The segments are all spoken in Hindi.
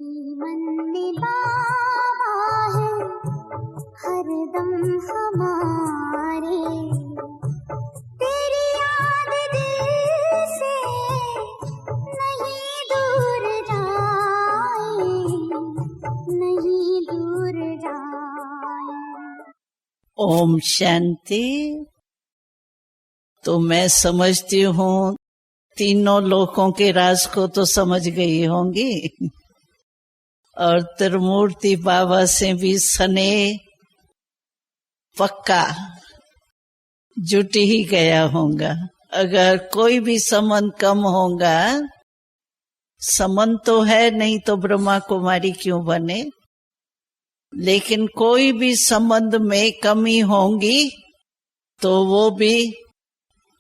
मन में बाबा है हरदम हमारे, तेरी याद दिल से नहीं दूर जाए, नहीं दूर जाए। ओम शांति। तो मैं समझती हूँ तीनों लोकों के राज को तो समझ गई होंगी, और त्रिमूर्ति बाबा से भी स्नेह पक्का जुट ही गया होगा। अगर कोई भी संबंध कम होगा, संबंध तो है नहीं तो ब्रह्मा कुमारी क्यों बने, लेकिन कोई भी संबंध में कमी होगी तो वो भी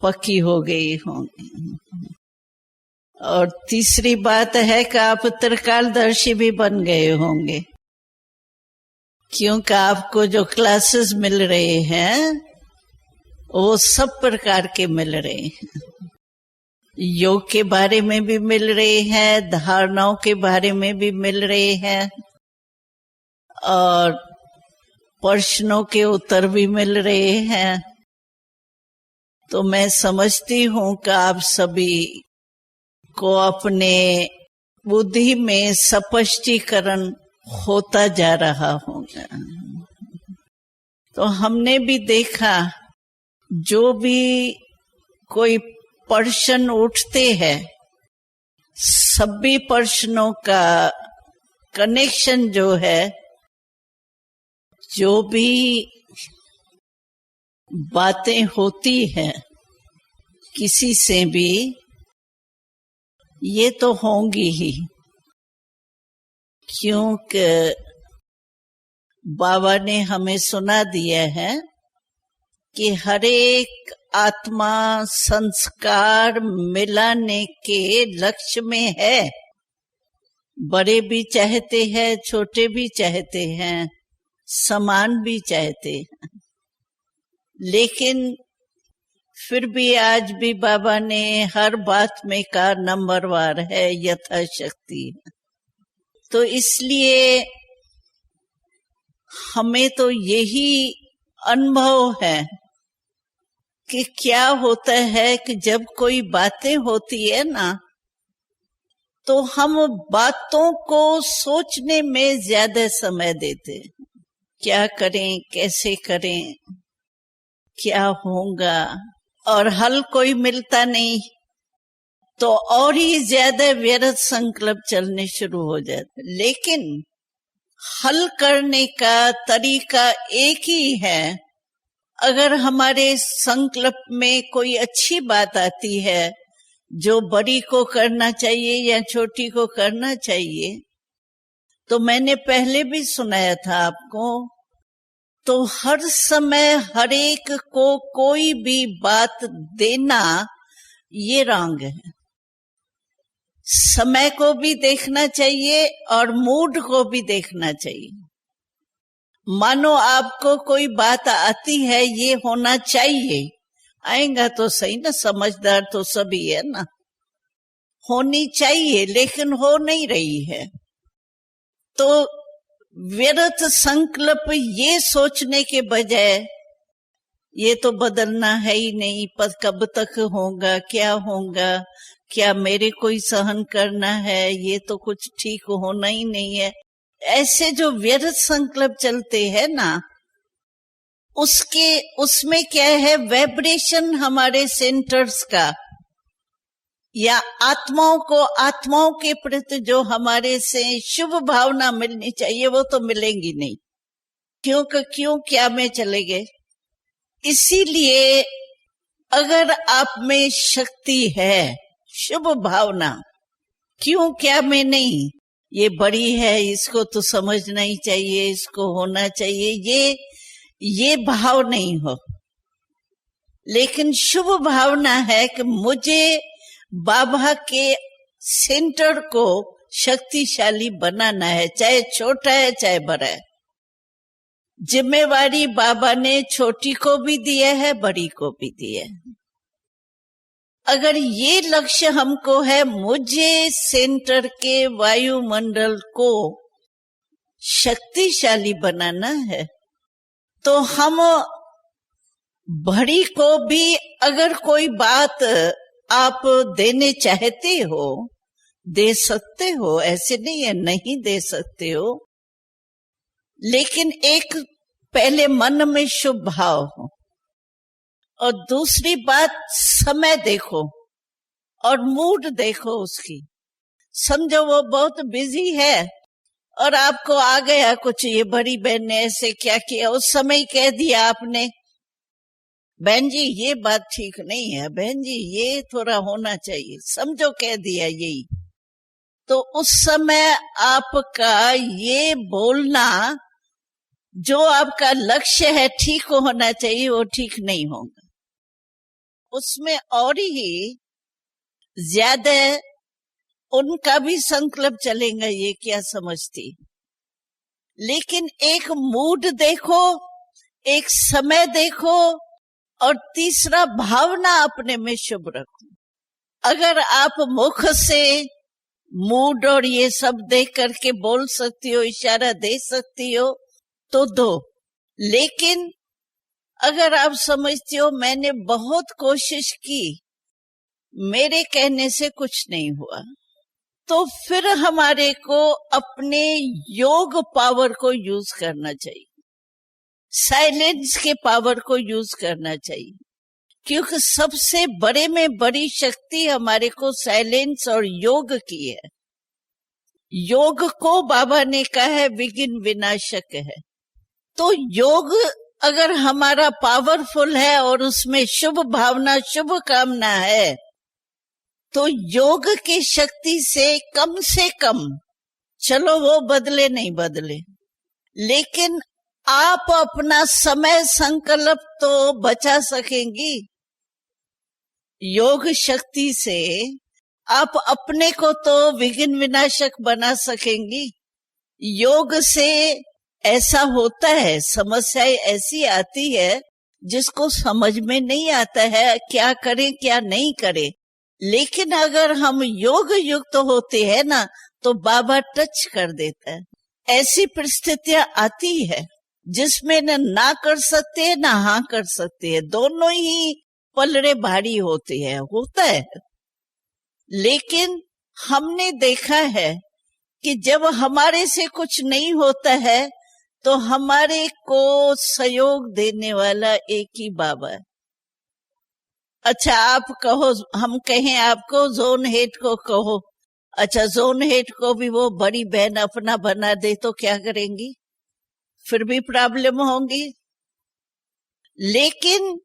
पक्की हो गई होंगी। और तीसरी बात है कि आप त्रिकालदर्शी भी बन गए होंगे, क्योंकि आपको जो क्लासेस मिल रहे हैं वो सब प्रकार के मिल रहे हैं। योग के बारे में भी मिल रहे हैं, धारणाओं के बारे में भी मिल रहे हैं, और प्रश्नों के उत्तर भी मिल रहे हैं। तो मैं समझती हूँ कि आप सभी को अपने बुद्धि में स्पष्टीकरण होता जा रहा होगा। तो हमने भी देखा, जो भी कोई प्रश्न उठते हैं, सभी प्रश्नों का कनेक्शन जो है, जो भी बातें होती हैं किसी से भी, ये तो होंगी ही, क्योंकि बाबा ने हमें सुना दिया है कि हर एक आत्मा संस्कार मिलाने के लक्ष्य में है। बड़े भी चाहते हैं, छोटे भी चाहते हैं, समान भी चाहते हैं, लेकिन फिर भी आज भी बाबा ने हर बात में का नंबरवार है, यथाशक्ति है। तो इसलिए हमें तो यही अनुभव है कि क्या होता है कि जब कोई बातें होती है ना, तो हम बातों को सोचने में ज्यादा समय देते हैं। क्या करें, कैसे करें, क्या होगा, और हल कोई मिलता नहीं तो और ही ज्यादा व्यर्थ संकल्प चलने शुरू हो जाते। लेकिन हल करने का तरीका एक ही है। अगर हमारे संकल्प में कोई अच्छी बात आती है, जो बड़ी को करना चाहिए या छोटी को करना चाहिए, तो मैंने पहले भी सुनाया था आपको, तो हर समय हर एक को कोई भी बात देना ये रॉन्ग है। समय को भी देखना चाहिए और मूड को भी देखना चाहिए। मानो आपको कोई बात आती है, ये होना चाहिए, आएगा तो सही ना, समझदार तो सभी है ना, होनी चाहिए, लेकिन हो नहीं रही है। तो व्यर्थ संकल्प ये सोचने के बजाय, ये तो बदलना है ही नहीं, पर कब तक होगा, क्या होगा, क्या मेरे कोई सहन करना है, ये तो कुछ ठीक होना ही नहीं है, ऐसे जो व्यर्थ संकल्प चलते हैं ना, उसमें क्या है, वाइब्रेशन हमारे सेंटर्स का या आत्माओं को, आत्माओं के प्रति जो हमारे से शुभ भावना मिलनी चाहिए, वो तो मिलेंगी नहीं, क्यों क्या में चले गए। इसीलिए अगर आप में शक्ति है, शुभ भावना, क्यों क्या में नहीं, ये बड़ी है, इसको तो समझना ही चाहिए, इसको होना चाहिए, ये भाव नहीं हो, लेकिन शुभ भावना है कि मुझे बाबा के सेंटर को शक्तिशाली बनाना है, चाहे छोटा है चाहे बड़ा है। जिम्मेवारी बाबा ने छोटी को भी दिया है, बड़ी को भी दिया है। अगर ये लक्ष्य हमको है, मुझे सेंटर के वायुमंडल को शक्तिशाली बनाना है, तो हम भड़ी को भी अगर कोई बात आप देने चाहते हो, दे सकते हो, ऐसे नहीं है नहीं दे सकते हो, लेकिन एक पहले मन में शुभ भाव हो, और दूसरी बात समय देखो और मूड देखो उसकी। समझो वो बहुत बिजी है और आपको आ गया कुछ, ये बड़ी बहन ने ऐसे क्या किया, उस समय कह दिया आपने, बहन जी ये बात ठीक नहीं है, बहन जी ये थोड़ा होना चाहिए, समझो कह दिया यही, तो उस समय आपका ये बोलना जो आपका लक्ष्य है ठीक होना चाहिए, वो ठीक नहीं होगा, उसमें और ही ज्यादा उनका भी संकल्प चलेगा, ये क्या समझती। लेकिन एक मूड देखो, एक समय देखो, और तीसरा भावना अपने में शुभ रखो। अगर आप मुख से मूड और ये सब देख करके बोल सकती हो, इशारा दे सकती हो तो दो, लेकिन अगर आप समझती हो मैंने बहुत कोशिश की, मेरे कहने से कुछ नहीं हुआ, तो फिर हमारे को अपने योग पावर को यूज करना चाहिए, साइलेंस के पावर को यूज करना चाहिए, क्योंकि सबसे बड़े में बड़ी शक्ति हमारे को साइलेंस और योग की है। योग को बाबा ने कहा है विघ्न विनाशक है, तो योग अगर हमारा पावरफुल है और उसमें शुभ भावना शुभ कामना है, तो योग की शक्ति से कम, चलो वो बदले नहीं बदले, लेकिन आप अपना समय संकल्प तो बचा सकेंगी। योग शक्ति से आप अपने को तो विघ्न विनाशक बना सकेंगी। योग से ऐसा होता है, समस्याएं ऐसी आती है जिसको समझ में नहीं आता है क्या करें क्या नहीं करें, लेकिन अगर हम योग युक्त होते हैं ना, तो बाबा टच कर देता है। ऐसी परिस्थितियां आती है जिसमें ना कर सकते हैं ना हाँ कर सकते हैं, दोनों ही पलड़े भारी होते हैं, होता है। लेकिन हमने देखा है कि जब हमारे से कुछ नहीं होता है तो हमारे को सहयोग देने वाला एक ही बाबा है। अच्छा आप कहो, हम कहें आपको जोन हेड को कहो, अच्छा जोन हेड को भी वो बड़ी बहन अपना बना दे तो क्या करेंगी, फिर भी प्रॉब्लम होंगी। लेकिन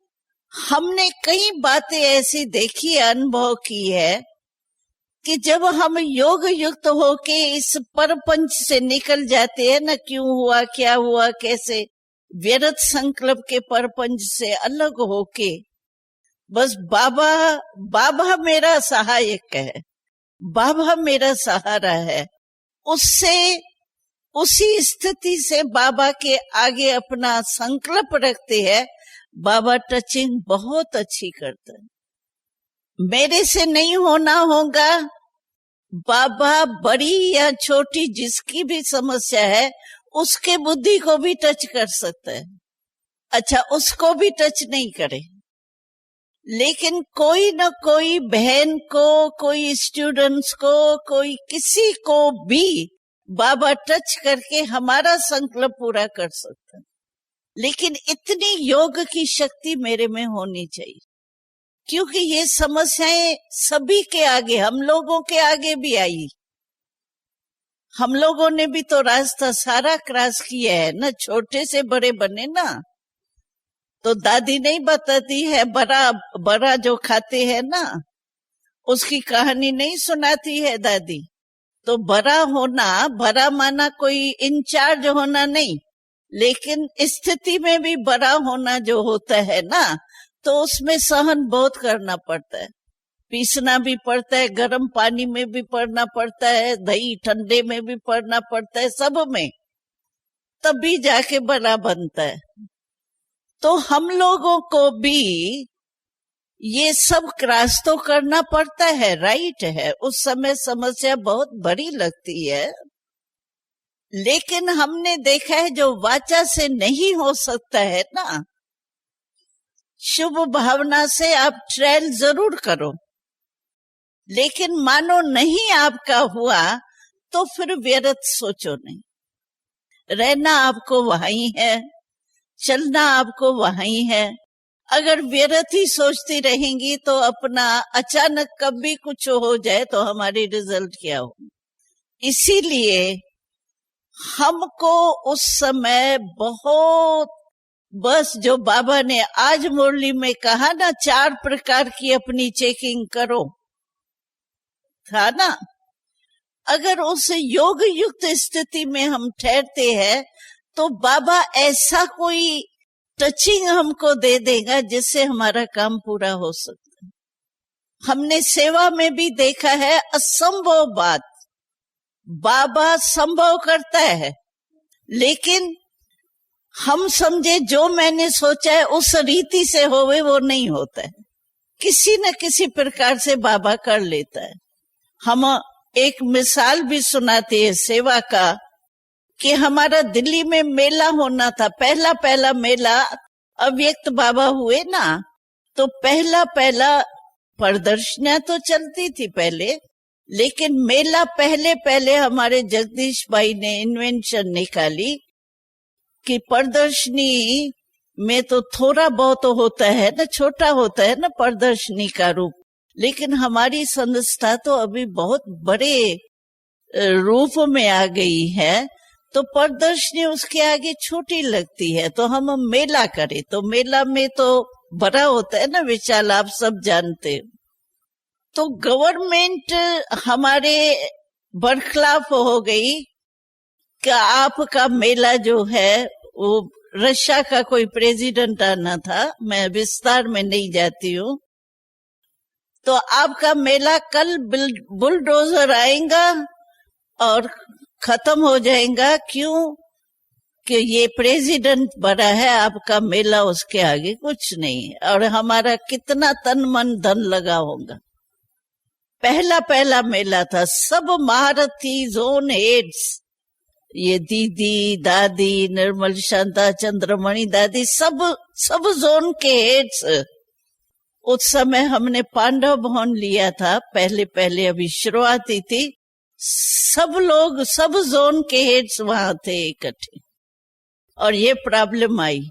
हमने कई बातें ऐसी देखी, अनुभव की है कि जब हम योग युक्त होके इस परपंच से निकल जाते हैं ना, क्यों हुआ क्या हुआ कैसे, व्यर्थ संकल्प के परपंच से अलग होके बस बाबा मेरा सहायक है, बाबा मेरा सहारा है, उससे उसी स्थिति से बाबा के आगे अपना संकल्प रखते हैं, बाबा टचिंग बहुत अच्छी करता है। मेरे से नहीं होना होगा, बाबा बड़ी या छोटी जिसकी भी समस्या है उसके बुद्धि को भी टच कर सकता है। अच्छा उसको भी टच नहीं करे, लेकिन कोई न कोई बहन को, कोई स्टूडेंट्स को, कोई किसी को भी बाबा टच करके हमारा संकल्प पूरा कर सकता है। लेकिन इतनी योग की शक्ति मेरे में होनी चाहिए, क्योंकि ये समस्याएं सभी के आगे, हम लोगों के आगे भी आई। हम लोगों ने भी तो रास्ता सारा क्रॉस किया है ना, छोटे से बड़े बने ना। तो दादी नहीं बताती है, बड़ा जो खाते हैं ना उसकी कहानी नहीं सुनाती है दादी। तो बड़ा होना, बड़ा माना कोई इंचार्ज होना नहीं, लेकिन स्थिति में भी बड़ा होना जो होता है ना, तो उसमें सहन बहुत करना पड़ता है, पीसना भी पड़ता है, गर्म पानी में भी पड़ना पड़ता है, दही ठंडे में भी पड़ना पड़ता है, सब में, तभी जाके बड़ा बनता है। तो हम लोगों को भी ये सब क्रॉस तो करना पड़ता है, राइट है। उस समय समस्या बहुत बड़ी लगती है, लेकिन हमने देखा है जो वाचा से नहीं हो सकता है ना, शुभ भावना से आप ट्रायल जरूर करो, लेकिन मानो नहीं आपका हुआ तो फिर व्यर्थ सोचो नहीं। रहना आपको वहीं है, चलना आपको वहीं है। अगर व्यर्थ ही सोचती रहेंगी तो अपना अचानक कभी कुछ हो जाए तो हमारी रिजल्ट क्या हो। इसीलिए हमको उस समय बहुत, बस जो बाबा ने आज मुरली में कहा ना, 4 प्रकार की अपनी चेकिंग करो, था ना। अगर उस योग युक्त स्थिति में हम ठहरते हैं तो बाबा ऐसा कोई टचिंग हमको दे देगा जिससे हमारा काम पूरा हो सकता है। हमने सेवा में भी देखा है, असंभव बात बाबा संभव करता है, लेकिन हम समझे जो मैंने सोचा है उस रीति से होवे, वो नहीं होता है। किसी न किसी प्रकार से बाबा कर लेता है। हम एक मिसाल भी सुनाते हैं सेवा का, कि हमारा दिल्ली में मेला होना था, पहला मेला अव्यक्त बाबा हुए ना, तो पहला प्रदर्शनियां तो चलती थी पहले, लेकिन मेला पहले हमारे जगदीश भाई ने इन्वेंशन निकाली कि प्रदर्शनी में तो थोड़ा बहुत होता है ना, छोटा होता है ना प्रदर्शनी का रूप, लेकिन हमारी संस्था तो अभी बहुत बड़े रूप में आ गई है, तो प्रदर्शनी उसके आगे छोटी लगती है। तो हम मेला करें तो मेला में तो बड़ा होता है ना, विशाल, आप सब जानते हो। तो गवर्नमेंट हमारे बरखिलाफ हो गई कि आपका मेला जो है, वो रशिया का कोई प्रेसिडेंट आना था, मैं विस्तार में नहीं जाती हूँ, तो आपका मेला कल बुलडोजर आएगा और खत्म हो जाएगा। क्यों? कि ये प्रेसिडेंट बड़ा है, आपका मेला उसके आगे कुछ नहीं है, और हमारा कितना तन मन धन लगा होगा। पहला मेला था, सब महारथी, जोन हेड्स, ये दीदी, दादी, निर्मल शांता, चंद्रमणि दादी, सब जोन के हेड्स। उस समय हमने पांडव भवन लिया था, पहले अभी शुरुआती थी, सब लोग, सब जोन के हेड्स वहां थे इकट्ठे, और ये प्रॉब्लम आई।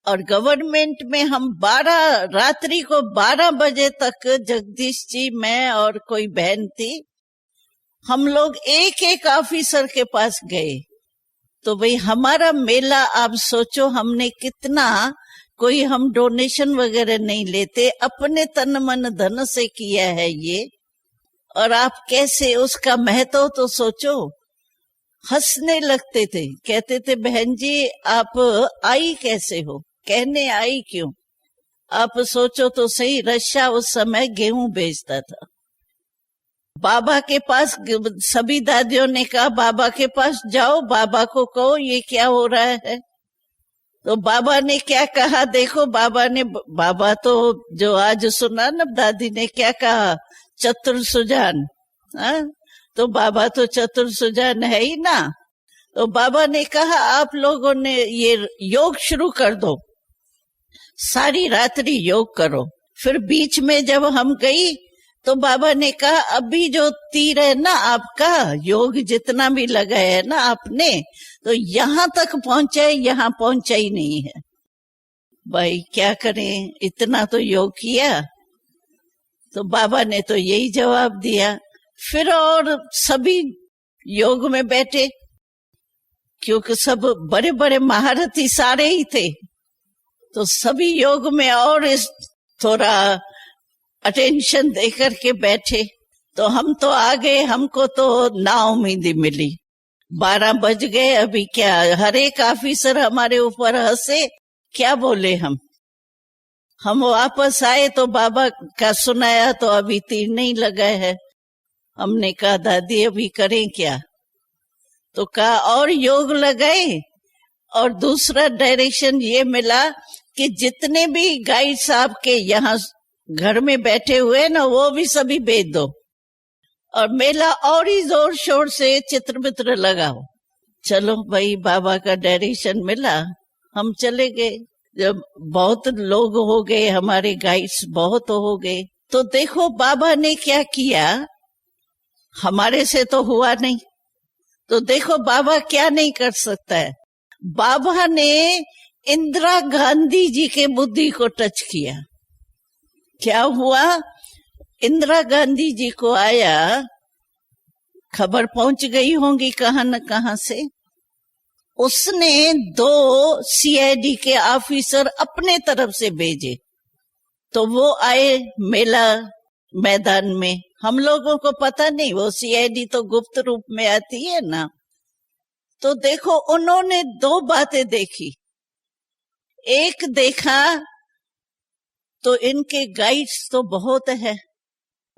और गवर्नमेंट में हम रात्रि को 12 बजे तक, जगदीश जी, मैं और कोई बहन थी, हम लोग एक ऑफिसर के पास गए। तो भाई हमारा मेला, आप सोचो हमने कितना, कोई हम डोनेशन वगैरह नहीं लेते, अपने तन मन धन से किया है ये, और आप कैसे उसका महत्व तो सोचो। हंसने लगते थे, कहते थे बहन जी आप आई कैसे हो, कहने आई क्यों? आप सोचो तो सही, रशिया उस समय गेहूं बेचता था। बाबा के पास सभी दादियों ने कहा बाबा के पास जाओ, बाबा को कहो ये क्या हो रहा है। तो बाबा ने क्या कहा, देखो बाबा तो जो आज सुना ना, दादी ने क्या कहा, चतुर सुजान। तो बाबा तो चतुर सुजान है ही ना। तो बाबा ने कहा आप लोगों ने ये योग शुरू कर दो, सारी रात्रि योग करो। फिर बीच में जब हम गई तो बाबा ने कहा अभी जो तीर है ना आपका, योग जितना भी लगा है ना आपने, तो यहाँ तक पहुंचा, यहाँ पहुंचा ही नहीं है। भाई क्या करें, इतना तो योग किया। तो बाबा ने तो यही जवाब दिया। फिर और सभी योग में बैठे, क्योंकि सब बड़े बड़े महारथी सारे ही थे, तो सभी योग में और इस थोड़ा अटेंशन देकर के बैठे। तो हम तो आ गए, हमको तो ना उम्मीद मिली। 12 बज गए, अभी क्या, हर एक ऑफिसर हमारे ऊपर हंसे, क्या बोले हम वापस आए तो बाबा का सुनाया तो अभी तीर नहीं लगा है। हमने कहा दादी अभी करें क्या? तो कहा और योग लगाए। और दूसरा डायरेक्शन ये मिला कि जितने भी गाइड्स आपके यहाँ घर में बैठे हुए ना वो भी सभी बेच दो, और मेला और ही जोर शोर से चित्र मित्र लगाओ। चलो भाई, बाबा का डायरेक्शन मिला, हम चले गए। जब बहुत लोग हो गए, हमारे गाइड्स बहुत हो गए, तो देखो बाबा ने क्या किया। हमारे से तो हुआ नहीं, तो देखो बाबा क्या नहीं कर सकता है। बाबा ने इंदिरा गांधी जी के बुद्धि को टच किया। क्या हुआ, इंदिरा गांधी जी को आया, खबर पहुंच गई होंगी कहां न कहां से, उसने 2 सीआईडी के ऑफिसर अपने तरफ से भेजे, तो वो आए मेला मैदान में। हम लोगों को पता नहीं, वो सीआईडी तो गुप्त रूप में आती है ना। तो देखो उन्होंने 2 बातें देखी। एक देखा तो इनके गाइड्स तो बहुत है,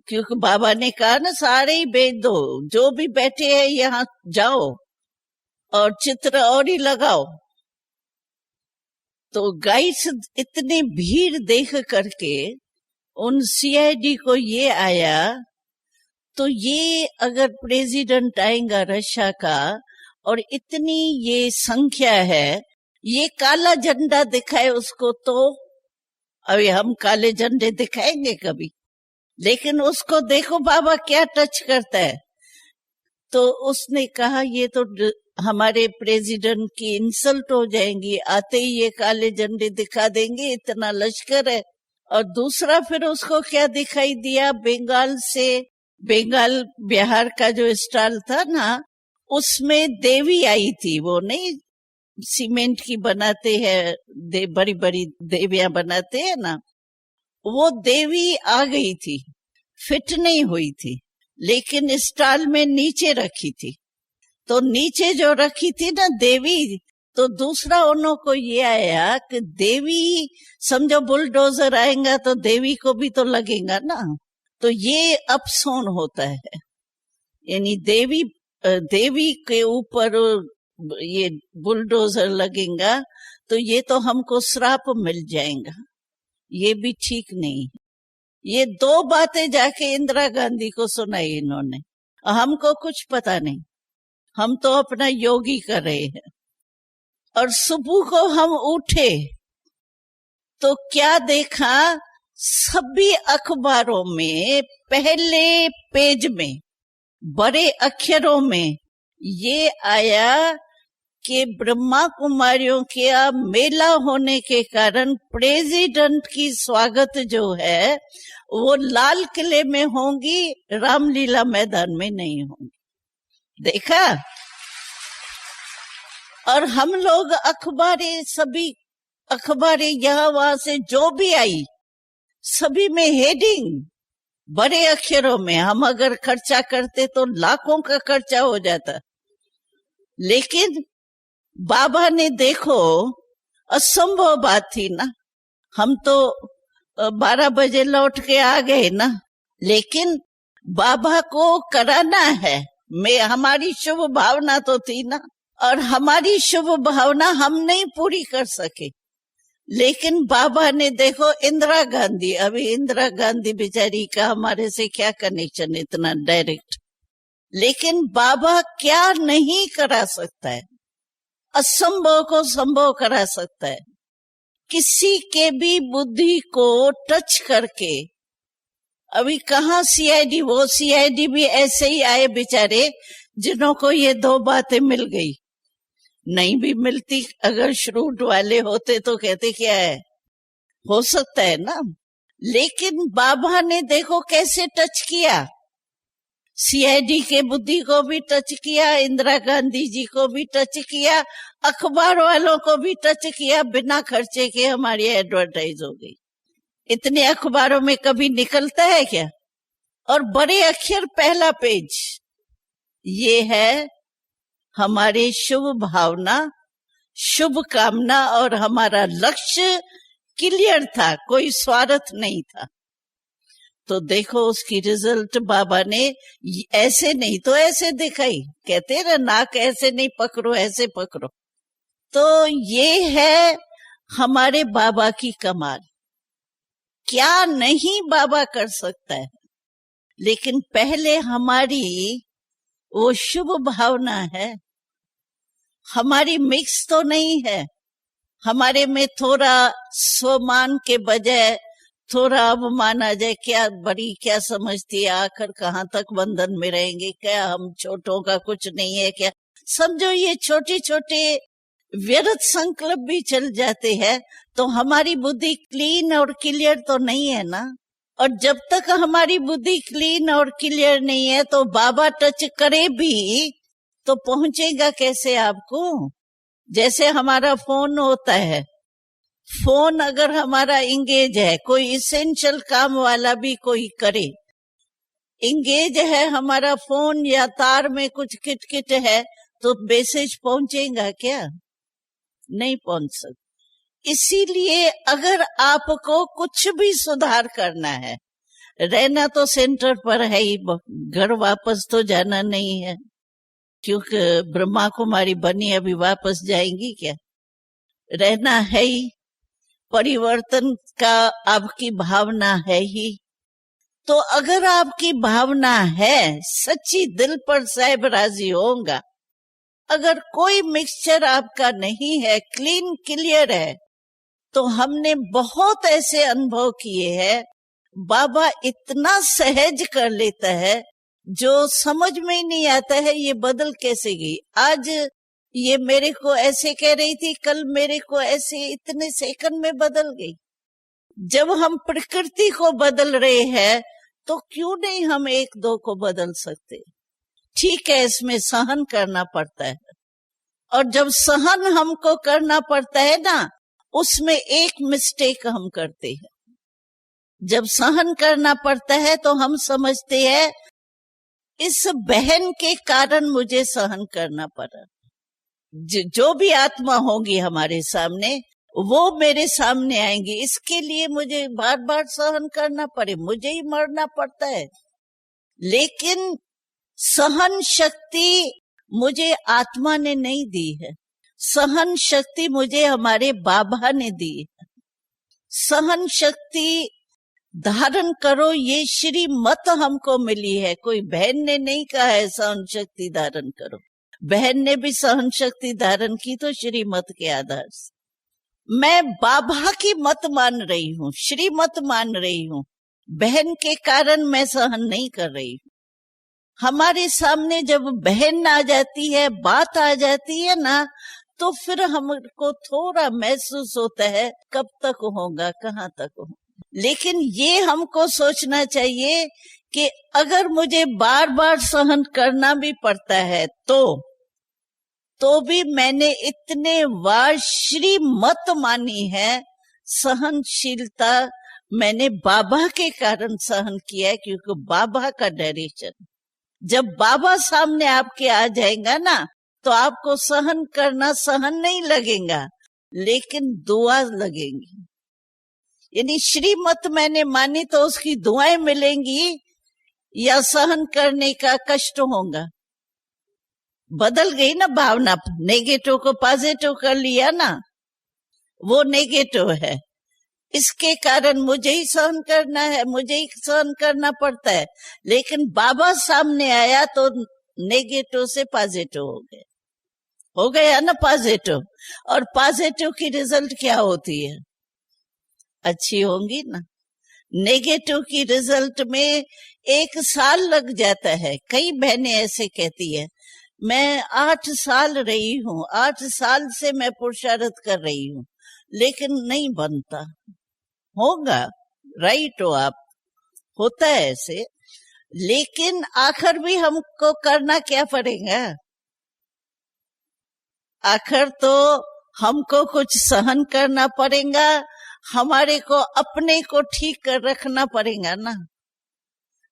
क्योंकि बाबा ने कहा ना सारे ही बेच दो, जो भी बैठे हैं यहाँ जाओ और चित्र और ही लगाओ। तो गाइड्स इतनी भीड़ देख करके उन सीआईडी को ये आया, तो ये अगर प्रेसिडेंट आएगा रशिया का और इतनी ये संख्या है, ये काला झंडा दिखाए उसको, तो अभी हम काले झंडे दिखाएंगे कभी, लेकिन उसको देखो बाबा क्या टच करता है। तो उसने कहा ये तो हमारे प्रेसिडेंट की इंसल्ट हो जाएंगी, आते ही ये काले झंडे दिखा देंगे, इतना लश्कर है। और दूसरा फिर उसको क्या दिखाई दिया, बंगाल बिहार का जो स्टाइल था ना, उसमें देवी आई थी। वो नहीं सीमेंट की बनाते हैं, बड़ी बड़ी देवियां बनाते हैं ना, वो देवी आ गई थी, फिट नहीं हुई थी, लेकिन स्टाइल में नीचे रखी थी। तो नीचे जो रखी थी ना देवी, तो दूसरा उन्हों को ये आया कि देवी, समझो बुलडोजर आएगा तो देवी को भी तो लगेगा ना, तो ये अपसोन होता है। यानी देवी के ऊपर ये बुलडोजर लगेगा तो ये तो हमको श्राप मिल जाएगा, ये भी ठीक नहीं। ये 2 बातें जाके इंदिरा गांधी को सुनाई इन्होंने, हमको कुछ पता नहीं, हम तो अपना योगी कर रहे हैं। और सुबह को हम उठे तो क्या देखा, सभी अखबारों में पहले पेज में बड़े अक्षरों में ये आया कि ब्रह्मा कुमारियों के मेला होने के कारण प्रेसिडेंट की स्वागत जो है वो लाल किले में होंगी, रामलीला मैदान में नहीं होंगी। देखा। और हम लोग सभी अखबारें यहाँ वहां से जो भी आई, सभी में हेडिंग बड़े अक्षरों में। हम अगर खर्चा करते तो लाखों का खर्चा हो जाता, लेकिन बाबा ने देखो, असंभव बात थी ना। हम तो 12 बजे लौट के आ गए ना, लेकिन बाबा को कराना है, हमारी शुभ भावना तो थी ना, और हमारी शुभ भावना हम नहीं पूरी कर सके। लेकिन बाबा ने देखो, इंदिरा गांधी, अभी इंदिरा गांधी बेचारी का हमारे से क्या कनेक्शन इतना डायरेक्ट, लेकिन बाबा क्या नहीं करा सकता है, असंभव को संभव करा सकता है। किसी के भी बुद्धि को टच करके, अभी कहाँ सीआईडी, वो सीआईडी भी ऐसे ही आए बेचारे जिन्हों को ये 2 बातें मिल गई, नहीं भी मिलती अगर श्रूड वाले होते तो कहते क्या है, हो सकता है ना। लेकिन बाबा ने देखो कैसे टच किया, सीआईडी के बुद्धि को भी टच किया, इंदिरा गांधी जी को भी टच किया, अखबार वालों को भी टच किया, बिना खर्चे के हमारी एडवर्टाइज हो गई। इतने अखबारों में कभी निकलता है क्या? और बड़े अक्षर पहला पेज, ये है हमारी शुभ भावना, शुभ कामना, और हमारा लक्ष्य क्लियर था, कोई स्वार्थ नहीं था। तो देखो उसकी रिजल्ट बाबा ने ऐसे नहीं तो ऐसे दिखाई, कहते ना नाक ऐसे नहीं पकड़ो, ऐसे पकड़ो। तो ये है हमारे बाबा की कमाल क्या नहीं बाबा कर सकता है। लेकिन पहले हमारी वो शुभ भावना है, हमारी मिक्स तो नहीं है। हमारे में थोड़ा स्वमान के बजाय थोड़ा अवमान आ जाए, क्या बड़ी क्या समझती है, आखिर कहाँ तक बंधन में रहेंगे, क्या हम छोटों का कुछ नहीं है क्या। समझो ये छोटे छोटे व्यर्थ संकल्प भी चल जाते हैं तो हमारी बुद्धि क्लीन और क्लियर तो नहीं है ना। और जब तक हमारी बुद्धि क्लीन और क्लियर नहीं है तो बाबा टच करे भी तो पहुंचेगा कैसे आपको। जैसे हमारा फोन होता है, फोन अगर हमारा इंगेज है, कोई इसेंशियल काम वाला भी कोई करे, इंगेज है हमारा फोन या तार में कुछ किटकिट है तो मैसेज पहुंचेगा क्या? नहीं पहुंच सकता। इसीलिए अगर आपको कुछ भी सुधार करना है, रहना तो सेंटर पर है ही, घर वापस तो जाना नहीं है, क्योंकि ब्रह्मा कुमारी बनी अभी वापस जाएंगी क्या? रहना है ही, परिवर्तन का आपकी भावना है ही। तो अगर आपकी भावना है सच्ची, दिल पर साहिब राजी होगा। अगर कोई मिक्सचर आपका नहीं है, क्लीन क्लियर है, तो हमने बहुत ऐसे अनुभव किए हैं, बाबा इतना सहज कर लेता है जो समझ में ही नहीं आता है ये बदल कैसे गई। आज ये मेरे को ऐसे कह रही थी, कल मेरे को ऐसे, इतने सेकंड में बदल गई। जब हम प्रकृति को बदल रहे हैं तो क्यों नहीं हम एक दो को बदल सकते। ठीक है, इसमें सहन करना पड़ता है, और जब सहन हमको करना पड़ता है ना, उसमें एक मिस्टेक हम करते हैं। जब सहन करना पड़ता है तो हम समझते हैं इस बहन के कारण मुझे सहन करना पड़ा। जो भी आत्मा होगी हमारे सामने वो मेरे सामने आएंगी, इसके लिए मुझे बार बार सहन करना पड़े, मुझे ही मरना पड़ता है। लेकिन सहन शक्ति मुझे आत्मा ने नहीं दी है, सहन शक्ति मुझे हमारे बाबा ने दी है। सहन शक्ति धारण करो, ये श्रीमत हमको मिली है, कोई बहन ने नहीं कहा है सहन शक्ति धारण करो। बहन ने भी सहन शक्ति धारण की तो श्रीमत के आधार से। मैं बाबा की मत मान रही हूँ, श्रीमत मान रही हूँ, बहन के कारण मैं सहन नहीं कर रही हूँ। हमारे सामने जब बहन आ जाती है, बात आ जाती है ना, तो फिर हमको थोड़ा महसूस होता है कब तक होगा, कहाँ तक होगा। लेकिन ये हमको सोचना चाहिए कि अगर मुझे बार बार सहन करना भी पड़ता है तो भी मैंने इतने बार श्रीमत मानी है। सहनशीलता मैंने बाबा के कारण सहन किया है, क्योंकि बाबा का डायरेक्शन। जब बाबा सामने आपके आ जाएगा ना, तो आपको सहन करना सहन नहीं लगेगा, लेकिन दुआ लगेंगी। यानी श्रीमत मैंने मानी तो उसकी दुआएं मिलेंगी, या सहन करने का कष्ट होगा। बदल गई ना भावना, नेगेटिव को पॉजिटिव कर लिया ना, वो नेगेटिव है, इसके कारण मुझे ही सहन करना है, मुझे ही सहन करना पड़ता है। लेकिन बाबा सामने आया तो नेगेटिव से पॉजिटिव हो गया ना पॉजिटिव। और पॉजिटिव की रिजल्ट क्या होती है? अच्छी होंगी ना। नेगेटिव की रिजल्ट में 1 साल लग जाता है। कई बहनें ऐसे कहती है, मैं 8 साल रही हूँ, 8 साल से मैं पुरुषार्थ कर रही हूँ, लेकिन नहीं बनता। होगा, राइट हो आप, होता है ऐसे। लेकिन आखिर भी हमको करना क्या पड़ेगा? आखिर तो हमको कुछ सहन करना पड़ेगा, हमारे को अपने को ठीक कर रखना पड़ेगा ना।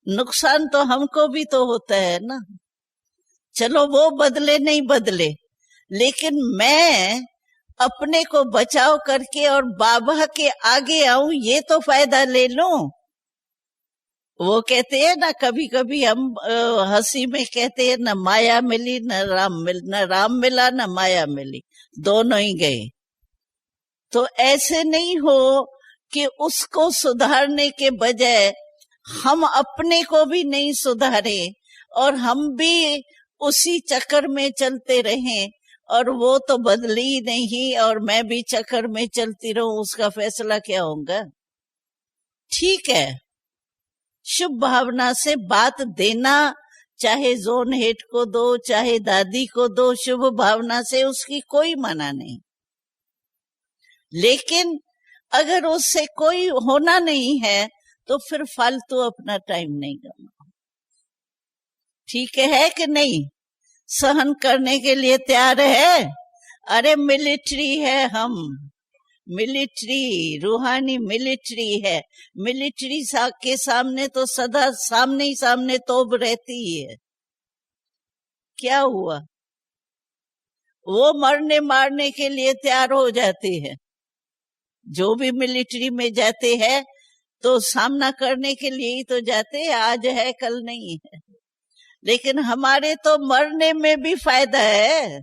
नुकसान तो हमको भी तो होता है ना। चलो वो बदले नहीं बदले, लेकिन मैं अपने को बचाव करके और बाबा के आगे आऊं, ये तो फायदा ले लूं। वो कहते हैं ना, कभी कभी हम हंसी में कहते हैं, न माया मिली न राम मिला न माया मिली, दोनों ही गए। तो ऐसे नहीं हो कि उसको सुधारने के बजाय हम अपने को भी नहीं सुधारे और हम भी उसी चक्कर में चलते रहें, और वो तो बदली नहीं और मैं भी चक्कर में चलती रहूं, उसका फैसला क्या होगा? ठीक है, शुभ भावना से बात देना, चाहे जोन हेड को दो चाहे दादी को दो, शुभ भावना से उसकी कोई मना नहीं। लेकिन अगर उससे कोई होना नहीं है तो फिर फालतू अपना टाइम नहीं गवाओ। ठीक है कि नहीं? सहन करने के लिए तैयार है? अरे मिलिट्री है हम, मिलिट्री, रूहानी मिलिट्री है। मिलिट्री के सामने तो सदा सामने ही सामने तोप रहती है। क्या हुआ? वो मरने मारने के लिए तैयार हो जाते हैं। जो भी मिलिट्री में जाते हैं तो सामना करने के लिए ही तो जाते हैं, आज है कल नहीं है। लेकिन हमारे तो मरने में भी फायदा है।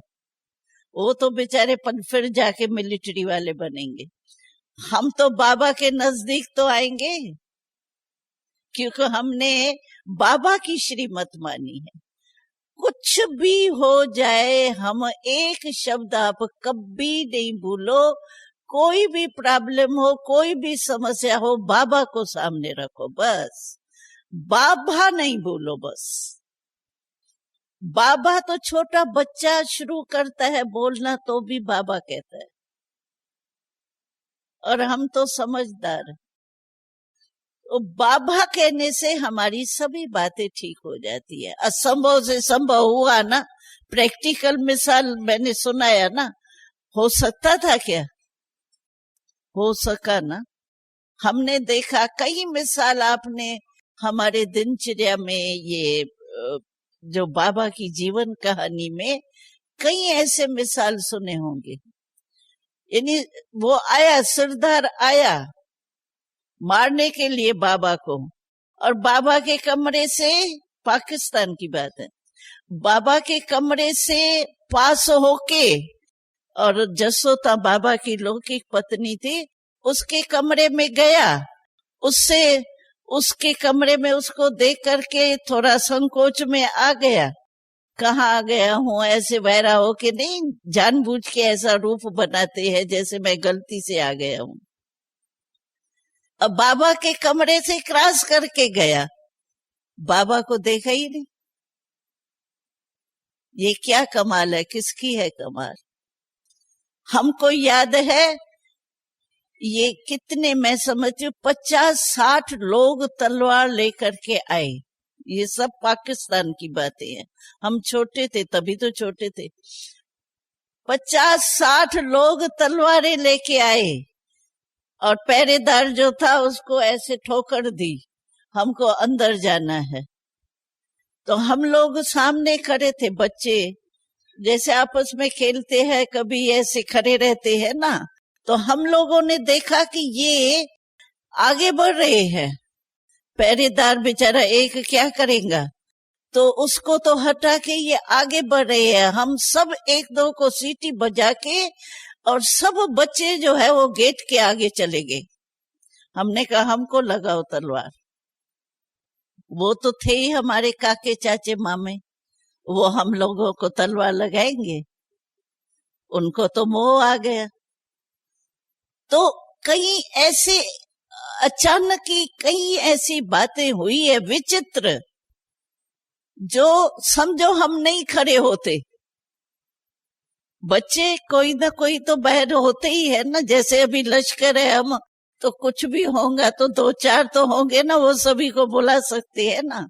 वो तो बेचारे फिर जाके मिलिट्री वाले बनेंगे। हम तो बाबा के नजदीक तो आएंगे, क्योंकि हमने बाबा की श्रीमत मानी है। कुछ भी हो जाए, हम एक शब्द आप कभी नहीं भूलो। कोई भी प्रॉब्लम हो, कोई भी समस्या हो, बाबा को सामने रखो बस। बाबा नहीं भूलो बस। बाबा तो छोटा बच्चा शुरू करता है बोलना तो भी बाबा कहता है, और हम तो समझदार। तो बाबा कहने से हमारी सभी बातें ठीक हो जाती है। असंभव से संभव हुआ ना। प्रैक्टिकल मिसाल मैंने सुनाया ना। हो सकता था क्या? हो सका ना। हमने देखा कई मिसाल, आपने हमारे दिनचर्या में ये जो बाबा की जीवन कहानी में कई ऐसे मिसाल सुने होंगे। यानी वो आया, सिरदार आया मारने के लिए बाबा को, और बाबा के कमरे से, पाकिस्तान की बात है, बाबा के कमरे से पास होके, और जसोता बाबा की लौकिक पत्नी थी, उसके कमरे में गया। उससे उसके कमरे में उसको देख करके थोड़ा संकोच में आ गया। कहाँ आ गया हूँ, ऐसे वैरा हो के नहीं, जानबूझ के ऐसा रूप बनाते हैं जैसे मैं गलती से आ गया हूँ। अब बाबा के कमरे से क्रॉस करके गया, बाबा को देखा ही नहीं। ये क्या कमाल है, किसकी है कमाल? हमको याद है ये कितने, मैं समझती हूँ 50-60 लोग तलवार लेकर के आए। ये सब पाकिस्तान की बातें हैं, हम छोटे थे तभी तो छोटे थे। 50-60 लोग तलवारें लेके आए, और पहरेदार जो था उसको ऐसे ठोकर दी, हमको अंदर जाना है। तो हम लोग सामने खड़े थे, बच्चे जैसे आपस में खेलते हैं, कभी ऐसे खड़े रहते हैं ना। तो हम लोगों ने देखा कि ये आगे बढ़ रहे हैं। पहरेदार बेचारा एक क्या करेगा, तो उसको तो हटा के ये आगे बढ़ रहे हैं। हम सब एक दो को सीटी बजा के, और सब बच्चे जो है वो गेट के आगे चले गए। हमने कहा हमको लगाओ तलवार। वो तो थे ही हमारे काके चाचे मामे, वो हम लोगों को तलवार लगाएंगे? उनको तो मोह आ गया। तो कई ऐसे अचानक की कई ऐसी बातें हुई है विचित्र, जो समझो हम नहीं खड़े होते। बच्चे कोई ना कोई तो बहर होते ही है ना। जैसे अभी लश्कर है, हम तो कुछ भी होगा तो 2-4 तो होंगे ना, वो सभी को बुला सकते हैं ना।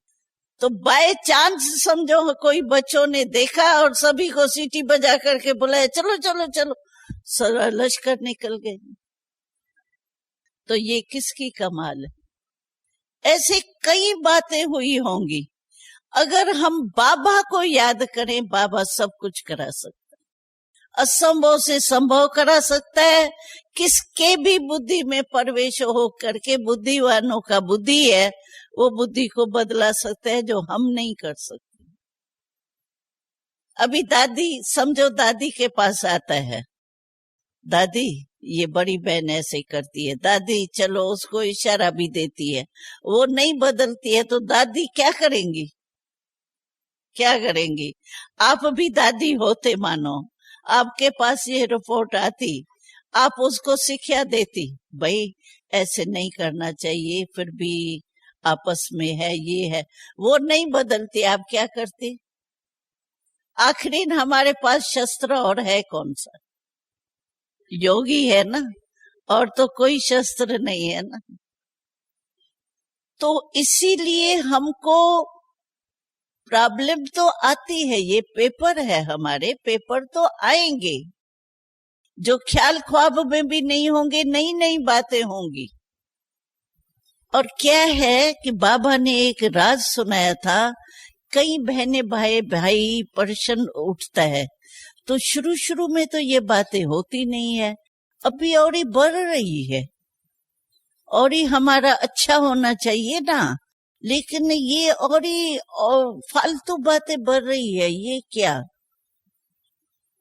तो बाय चांस समझो कोई बच्चों ने देखा और सभी को सीटी बजा करके बुलाया, चलो चलो चलो, सारा लश्कर निकल गए। तो ये किसकी कमाल है? ऐसे कई बातें हुई होंगी। अगर हम बाबा को याद करें, बाबा सब कुछ करा सकता है, असंभव से संभव करा सकता है। किसके भी बुद्धि में प्रवेश हो करके, बुद्धिवानों का बुद्धि है, वो बुद्धि को बदला सकता है, जो हम नहीं कर सकते। अभी दादी, समझो दादी के पास आता है, दादी ये बड़ी बहन ऐसे करती है, दादी चलो उसको इशारा भी देती है, वो नहीं बदलती है तो दादी क्या करेंगी, क्या करेंगी। आप भी दादी होते मानो, आपके पास ये रिपोर्ट आती, आप उसको शिक्षा देती, भाई ऐसे नहीं करना चाहिए, फिर भी आपस में है ये है, वो नहीं बदलती, आप क्या करती। आखिरी हमारे पास शस्त्र और है कौन सा, योगी है ना, और तो कोई शस्त्र नहीं है ना। तो इसीलिए हमको प्रॉब्लम तो आती है, ये पेपर है हमारे, पेपर तो आएंगे जो ख्याल ख्वाब में भी नहीं होंगे, नई नई बातें होंगी। और क्या है कि बाबा ने एक राज सुनाया था, कई बहने भाई भाई प्रश्न उठता है, तो शुरू शुरू में तो ये बातें होती नहीं है, अभी और ही बढ़ रही है, और ही हमारा अच्छा होना चाहिए ना, लेकिन ये और ही फालतू बातें बढ़ रही है, ये क्या।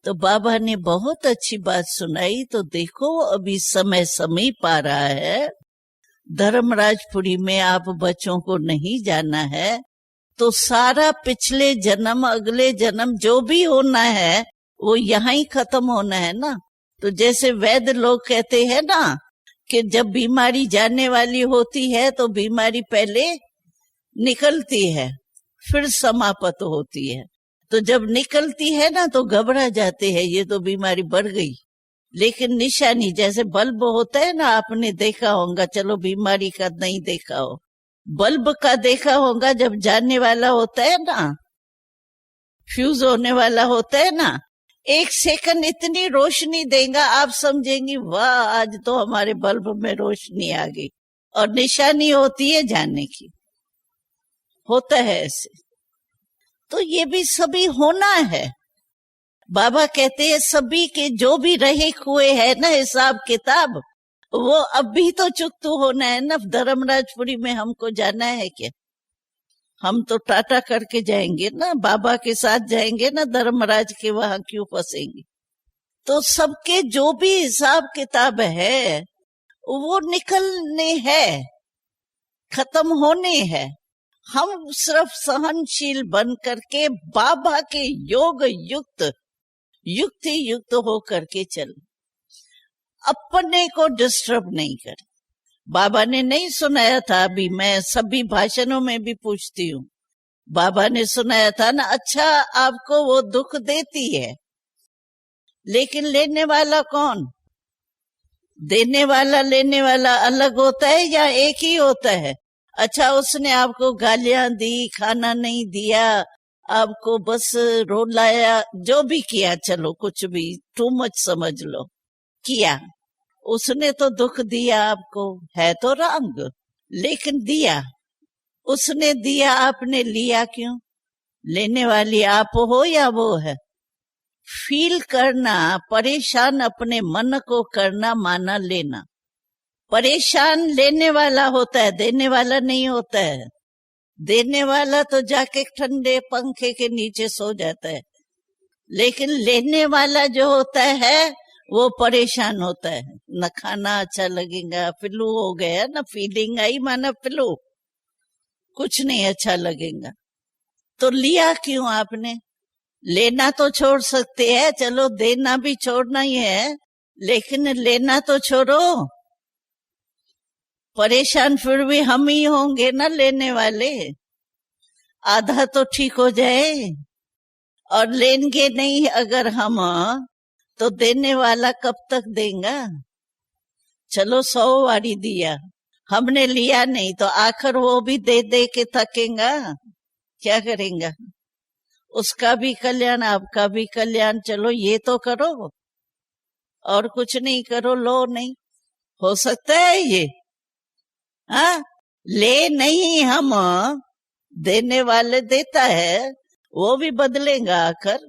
तो बाबा ने बहुत अच्छी बात सुनाई, तो देखो अभी समय समीप आ रहा है, धर्मराजपुरी में आप बच्चों को नहीं जाना है, तो सारा पिछले जन्म अगले जन्म जो भी होना है वो यहाँ ही खत्म होना है ना। तो जैसे वैद्य लोग कहते हैं ना कि जब बीमारी जाने वाली होती है तो बीमारी पहले निकलती है फिर समाप्त होती है, तो जब निकलती है ना तो घबरा जाते हैं, ये तो बीमारी बढ़ गई। लेकिन निशानी जैसे बल्ब होता है ना, आपने देखा होगा, चलो बीमारी का नहीं देखा हो, बल्ब का देखा होगा, जब जाने वाला होता है ना, फ्यूज होने वाला होता है ना, 1 सेकंड इतनी रोशनी देगा, आप समझेंगी वाह आज तो हमारे बल्ब में रोशनी आ गई, और निशानी होती है जाने की, होता है ऐसे। तो ये भी सभी होना है। बाबा कहते हैं सभी के जो भी रहे हुए है ना हिसाब किताब, वो अभी तो चुकता होना है ना। धर्मराजपुरी में हमको जाना है क्या, हम तो टाटा करके जाएंगे ना, बाबा के साथ जाएंगे ना, धर्मराज के वहां क्यों फंसेंगे। तो सबके जो भी हिसाब किताब है वो निकलने है, खत्म होने हैं। हम सिर्फ सहनशील बन करके बाबा के योग युक्ति युक्त हो करके चल, अपने को डिस्टर्ब नहीं करे। बाबा ने नहीं सुनाया था, अभी मैं सभी भाषणों में भी पूछती हूँ, बाबा ने सुनाया था ना, अच्छा आपको वो दुख देती है, लेकिन लेने वाला कौन, देने वाला लेने वाला अलग होता है या एक ही होता है। अच्छा उसने आपको गालियां दी, खाना नहीं दिया, आपको बस रोलाया, जो भी किया, चलो कुछ भी टू मच समझ लो, किया, उसने तो दुख दिया आपको, है तो रंग, लेकिन दिया, उसने दिया, आपने लिया क्यों। लेने वाली आप हो या वो है। फील करना, परेशान अपने मन को करना माना लेना। परेशान लेने वाला होता है, देने वाला नहीं होता है। देने वाला तो जाके ठंडे पंखे के नीचे सो जाता है, लेकिन लेने वाला जो होता है वो परेशान होता है, न खाना अच्छा लगेगा, फ्लू हो गया ना, फीलिंग आई माना फ्लू, कुछ नहीं अच्छा लगेगा। तो लिया क्यों आपने। लेना तो छोड़ सकते हैं, चलो देना भी छोड़ना ही है, लेकिन लेना तो छोड़ो। परेशान फिर भी हम ही होंगे ना लेने वाले, आधा तो ठीक हो जाए। और लेंगे नहीं अगर हम, तो देने वाला कब तक देगा। चलो 100 वारी दिया, हमने लिया नहीं, तो आखिर वो भी दे दे के थकेगा, क्या करेगा। उसका भी कल्याण आपका भी कल्याण, चलो ये तो करो, और कुछ नहीं करो, लो नहीं हो सकता है ये। हाँ, ले नहीं हम, देने वाले देता है, वो भी बदलेगा आखिर,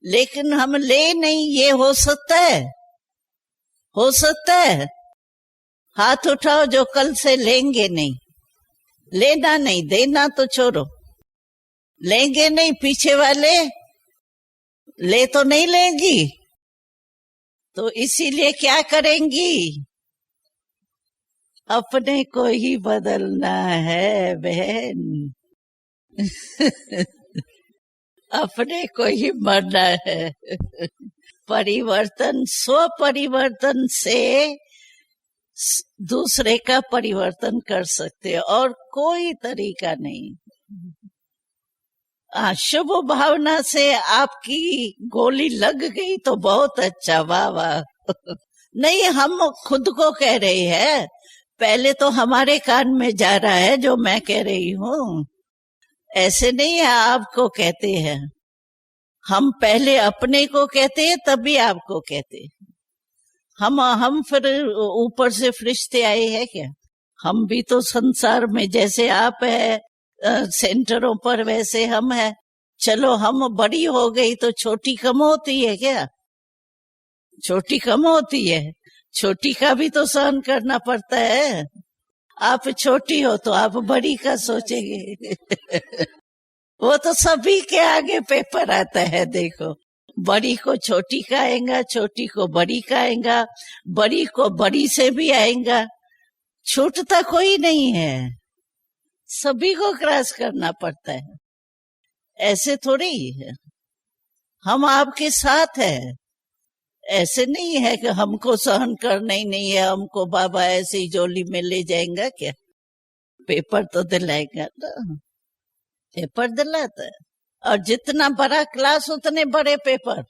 लेकिन हम ले नहीं, ये हो सकता है, हो सकता है। हाथ उठाओ जो कल से लेंगे नहीं, लेना नहीं, देना तो छोड़ो, लेंगे नहीं। पीछे वाले ले तो नहीं लेंगी, तो इसीलिए क्या करेंगी, अपने को ही बदलना है बहन। अपने को ही मरना है। परिवर्तन, स्व परिवर्तन से दूसरे का परिवर्तन कर सकते हैं और कोई तरीका नहीं। शुभ भावना से आपकी गोली लग गई तो बहुत अच्छा, वाह वाह। नहीं, हम खुद को कह रहे हैं, पहले तो हमारे कान में जा रहा है जो मैं कह रही हूँ, ऐसे नहीं है आपको कहते हैं। हम पहले अपने को कहते हैं तभी आपको कहते हैं। हम फिर ऊपर से फरिश्ते आए हैं क्या? हम भी तो संसार में जैसे आप है सेंटरों पर, वैसे हम है। चलो हम बड़ी हो गई तो छोटी कम होती है क्या? छोटी कम होती है? छोटी का भी तो सहन करना पड़ता है। आप छोटी हो तो आप बड़ी का सोचेंगे। वो तो सभी के आगे पेपर आता है। देखो, बड़ी को छोटी का आएगा, छोटी को बड़ी का आएगा, बड़ी को बड़ी से भी आएगा। छूटता कोई नहीं है, सभी को क्रॉस करना पड़ता है। ऐसे थोड़ी है, हम आपके साथ है। ऐसे नहीं है कि हमको सहन करना ही नहीं है, हमको बाबा ऐसे ही जोली में ले जाएगा क्या? पेपर तो दिलाएगा ना, पेपर दिलाता है। और जितना बड़ा क्लास उतने बड़े पेपर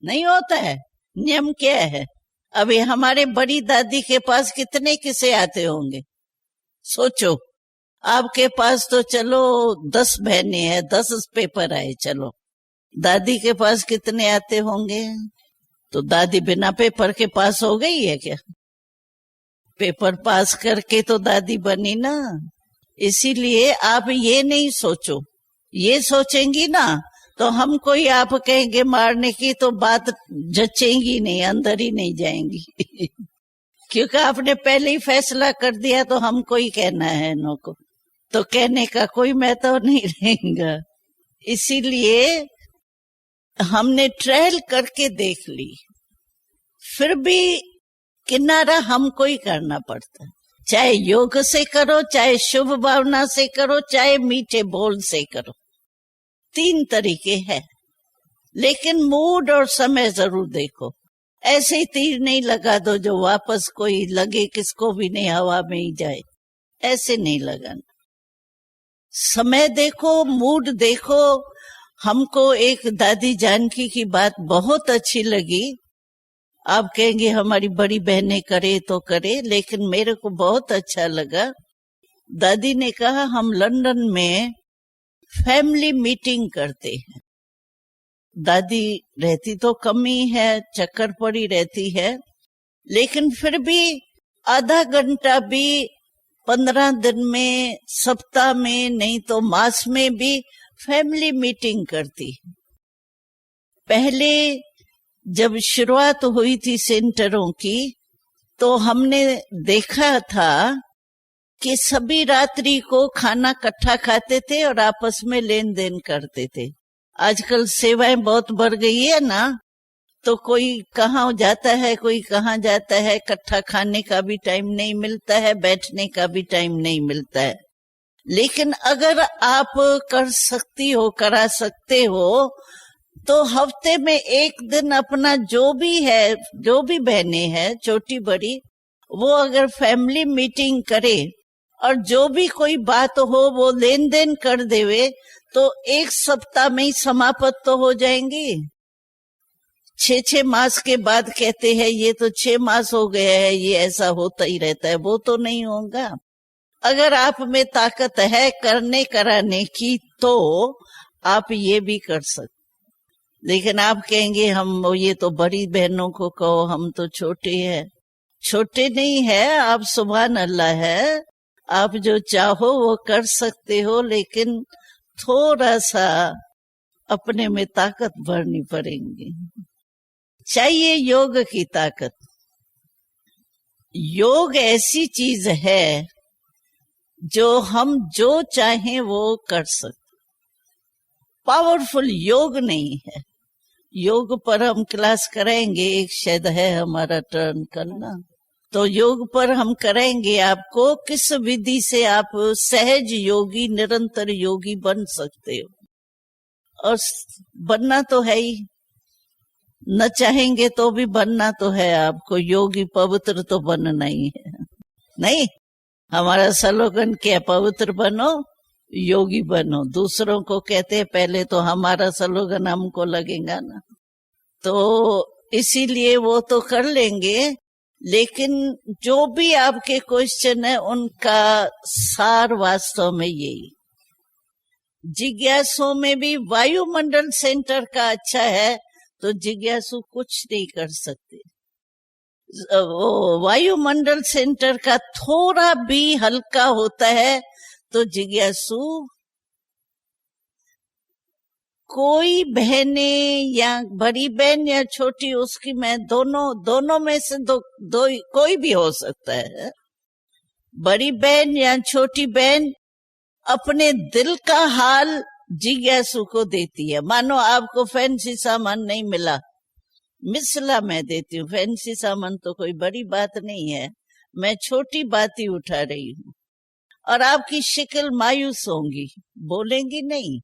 नहीं होता है। नियम क्या है? अभी हमारे बड़ी दादी के पास कितने किस्से आते होंगे, सोचो। आपके पास तो चलो 10 बहनें हैं, 10 पेपर आए, चलो दादी के पास कितने आते होंगे? तो दादी बिना पेपर के पास हो गई है क्या? पेपर पास करके तो दादी बनी ना। इसीलिए आप ये नहीं सोचो, ये सोचेंगी ना तो हम कोई आप कहेंगे मारने की तो बात जचेंगी नहीं, अंदर ही नहीं जाएंगी। क्योंकि आपने पहले ही फैसला कर दिया तो हमको ही कहना है इन्हों को, तो कहने का कोई महत्व नहीं रहेगा। इसीलिए हमने ट्रायल करके देख ली, फिर भी किनारा हमको ही करना पड़ता है। चाहे योग से करो, चाहे शुभ भावना से करो, चाहे मीठे बोल से करो, 3 तरीके हैं। लेकिन मूड और समय जरूर देखो। ऐसे ही तीर नहीं लगा दो जो वापस कोई लगे किसको भी नहीं, हवा में ही जाए, ऐसे नहीं लगाना। समय देखो, मूड देखो। हमको एक दादी जानकी की बात बहुत अच्छी लगी। आप कहेंगे हमारी बड़ी बहनें करे तो करे, लेकिन मेरे को बहुत अच्छा लगा। दादी ने कहा हम लंदन में फैमिली मीटिंग करते हैं। दादी रहती तो कम ही है, चक्कर पड़ी रहती है, लेकिन फिर भी आधा घंटा भी 15 दिन में, सप्ताह में, नहीं तो मास में भी फैमिली मीटिंग करती। पहले जब शुरुआत हुई थी सेंटरों की तो हमने देखा था कि सभी रात्रि को खाना इकट्ठा खाते थे और आपस में लेन देन करते थे। आजकल सेवाएं बहुत बढ़ गई है ना, तो कोई कहाँ जाता है, कोई कहाँ जाता है, इकट्ठा खाने का भी टाइम नहीं मिलता है, बैठने का भी टाइम नहीं मिलता है। लेकिन अगर आप कर सकती हो, करा सकते हो, तो हफ्ते में एक दिन अपना जो भी है, जो भी बहनें हैं छोटी बड़ी, वो अगर फैमिली मीटिंग करे और जो भी कोई बात हो वो लेन देन कर देवे, तो 1 सप्ताह में ही समाप्त तो हो जाएंगी। 6 मास के बाद कहते हैं ये तो 6 मास हो गया है, ये ऐसा होता ही रहता है, वो तो नहीं होगा। अगर आप में ताकत है करने कराने की तो आप ये भी कर सकते। लेकिन आप कहेंगे हम ये तो बड़ी बहनों को कहो, हम तो छोटे हैं। छोटे नहीं है आप, सुभान अल्लाह है। आप जो चाहो वो कर सकते हो, लेकिन थोड़ा सा अपने में ताकत भरनी पड़ेगी। चाहिए योग की ताकत। योग ऐसी चीज है जो हम जो चाहें वो कर सकते। पावरफुल योग नहीं है, योग पर हम क्लास करेंगे, एक शायद है हमारा टर्न करना, तो योग पर हम करेंगे आपको किस विधि से आप सहज योगी, निरंतर योगी बन सकते हो। और बनना तो है ही, न चाहेंगे तो भी बनना तो है आपको। योगी पवित्र तो बनना ही है। नहीं, हमारा स्लोगन क्या, पवित्र बनो योगी बनो। दूसरों को कहते हैं, पहले तो हमारा स्लोगन हमको लगेगा ना। तो इसीलिए वो तो कर लेंगे, लेकिन जो भी आपके क्वेश्चन है उनका सार वास्तव में यही। जिज्ञासु में भी वायुमंडल सेंटर का अच्छा है, तो जिज्ञासु कुछ नहीं कर सकते। वो वायुमंडल सेंटर का थोड़ा भी हल्का होता है तो जिज्ञासु, कोई बहने या बड़ी बहन या छोटी, उसकी मैं दोनों में से दो कोई भी हो सकता है। बड़ी बहन या छोटी बहन अपने दिल का हाल जिज्ञासु को देती है। मानो आपको फैंसी सामान नहीं मिला, मिसला मैं देती हूँ। फैंसी सामान तो कोई बड़ी बात नहीं है, मैं छोटी बात ही उठा रही हूँ। और आपकी शक्ल मायूस होंगी, बोलेंगी नहीं,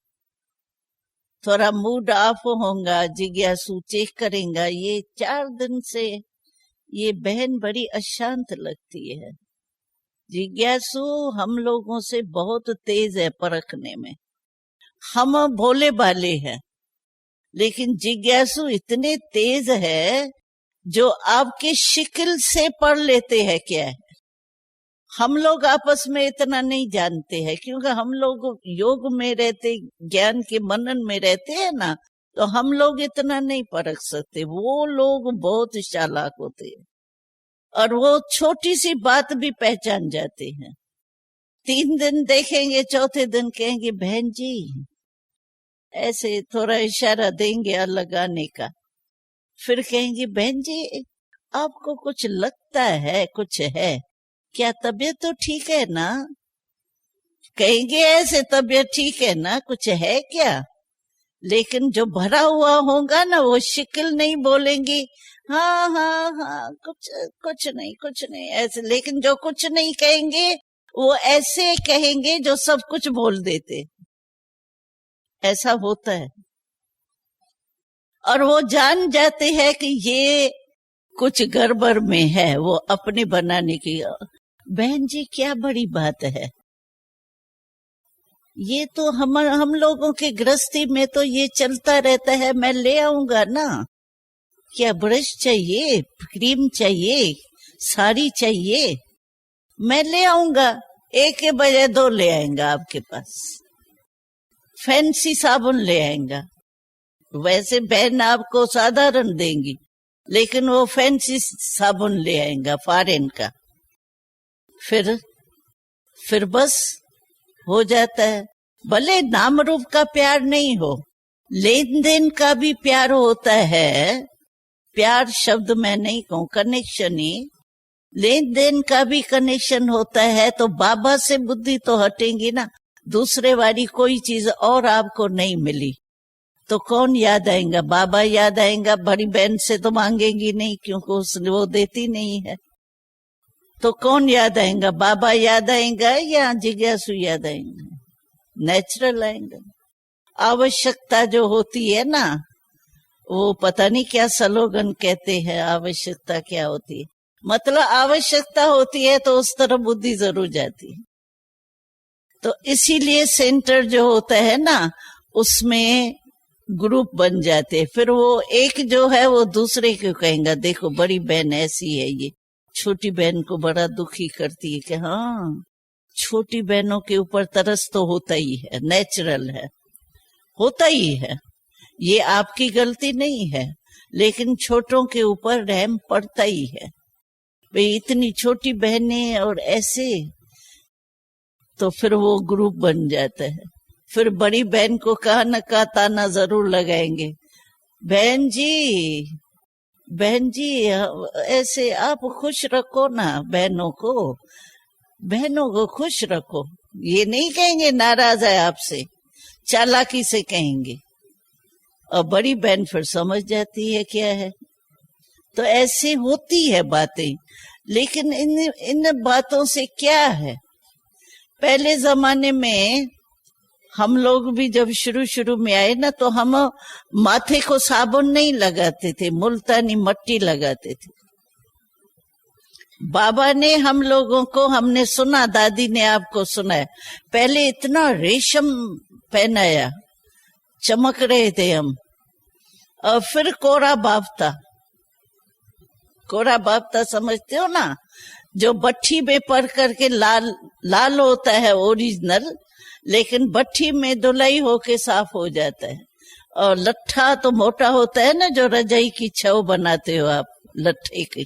थोड़ा मूड ऑफ होगा। जिज्ञासु चेक करेगा, ये 4 दिन से ये बहन बड़ी अशांत लगती है। जिज्ञासु हम लोगों से बहुत तेज है परखने में। हम भोले भाले हैं, लेकिन जिज्ञासु इतने तेज है जो आपके शक्ल से पढ़ लेते हैं क्या है। हम लोग आपस में इतना नहीं जानते हैं, क्योंकि हम लोग योग में रहते, ज्ञान के मनन में रहते हैं ना, तो हम लोग इतना नहीं परख सकते। वो लोग बहुत चालाक होते हैं और वो छोटी सी बात भी पहचान जाते हैं। 3 दिन देखेंगे, चौथे दिन कहेंगे बहन जी, ऐसे थोड़ा इशारा देंगे लगाने का। फिर कहेंगे बहन जी, आपको कुछ लगता है, कुछ है क्या, तबीयत तो ठीक है ना? कहेंगे ऐसे, तबीयत ठीक है ना, कुछ है क्या? लेकिन जो भरा हुआ होगा ना, वो शक्ल नहीं बोलेंगी, हाँ हाँ हाँ कुछ नहीं ऐसे। लेकिन जो कुछ नहीं कहेंगे वो ऐसे कहेंगे जो सब कुछ बोल देते। ऐसा होता है। और वो जान जाते हैं कि ये कुछ गड़बड़ में है, वो अपने बनाने की। बहन जी क्या बड़ी बात है, ये तो हम लोगों के गृहस्थी में तो ये चलता रहता है, मैं ले आऊंगा ना। क्या ब्रश चाहिए, क्रीम चाहिए, साड़ी चाहिए, मैं ले आऊंगा। 1 के बजाय 2 ले आएगा आपके पास। फैंसी साबुन ले आएगा। वैसे बहन आपको साधारण देंगी, लेकिन वो फैंसी साबुन ले आएगा फॉरेन का। फिर बस हो जाता है। भले नाम रूप का प्यार नहीं हो, लेन देन का भी प्यार होता है। प्यार शब्द मैं नहीं कहूं, कनेक्शन ही, लेन देन का भी कनेक्शन होता है। तो बाबा से बुद्धि तो हटेंगी ना। दूसरे वाली कोई चीज और आपको नहीं मिली तो कौन याद आएगा? बाबा याद आएगा। बड़ी बहन से तो मांगेंगी नहीं, क्योंकि उसने वो देती नहीं है। तो कौन याद आएगा? बाबा याद आएगा या जिज्ञासु याद आएगा? नेचुरल आएगा। आवश्यकता जो होती है ना, वो पता नहीं क्या स्लोगन कहते हैं, आवश्यकता क्या होती है, मतलब आवश्यकता होती है तो उस तरफ बुद्धि जरूर जाती है। तो इसीलिए सेंटर जो होता है ना, उसमें ग्रुप बन जाते। फिर वो एक जो है वो दूसरे को कहेगा, देखो बड़ी बहन ऐसी है, ये छोटी बहन को बड़ा दुखी करती है। कि हाँ, छोटी बहनों के ऊपर तरस तो होता ही है, नेचुरल है, होता ही है। ये आपकी गलती नहीं है, लेकिन छोटों के ऊपर रहम पड़ता ही है। भाई इतनी छोटी बहनें और ऐसे, तो फिर वो ग्रुप बन जाता है। फिर बड़ी बहन को कहा न कहा ताना जरूर लगाएंगे, बहन जी ऐसे आप खुश रखो ना, बहनों को खुश रखो। ये नहीं कहेंगे नाराज है आपसे, चालाकी से कहेंगे। और बड़ी बहन फिर समझ जाती है क्या है। तो ऐसे होती है बातें, लेकिन इन बातों से क्या है। पहले जमाने में हम लोग भी जब शुरू शुरू में आए ना, तो हम माथे को साबुन नहीं लगाते थे, मुल्तानी मट्टी लगाते थे। बाबा ने हम लोगों को, हमने सुना, दादी ने आपको सुनाया, पहले इतना रेशम पहनाया, चमक रहे थे हम। और फिर कोरा बाफ्ता, कोरा बाफ्ता समझते हो ना, जो भट्ठी में पर करके लाल लाल होता है ओरिजिनल, लेकिन भट्ठी में धुलाई होके साफ हो जाता है। और लट्ठा तो मोटा होता है ना, जो रजाई की छव बनाते हो आप लट्ठे की।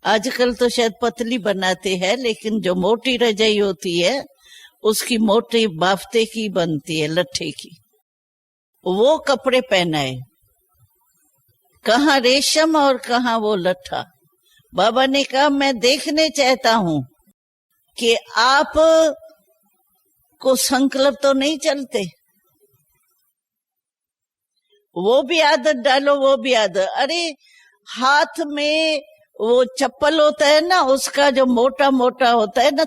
आजकल तो शायद पतली बनाते हैं, लेकिन जो मोटी रजाई होती है उसकी मोटी बाफ्ते की बनती है, लट्ठे की। वो कपड़े पहनाए, कहाँ रेशम और कहाँ वो लट्ठा। बाबा ने कहा मैं देखने चाहता हूं कि आप को संकल्प तो नहीं चलते, वो भी आदत डालो, वो भी आदत। अरे हाथ में वो चप्पल होता है ना, उसका जो मोटा मोटा होता है ना,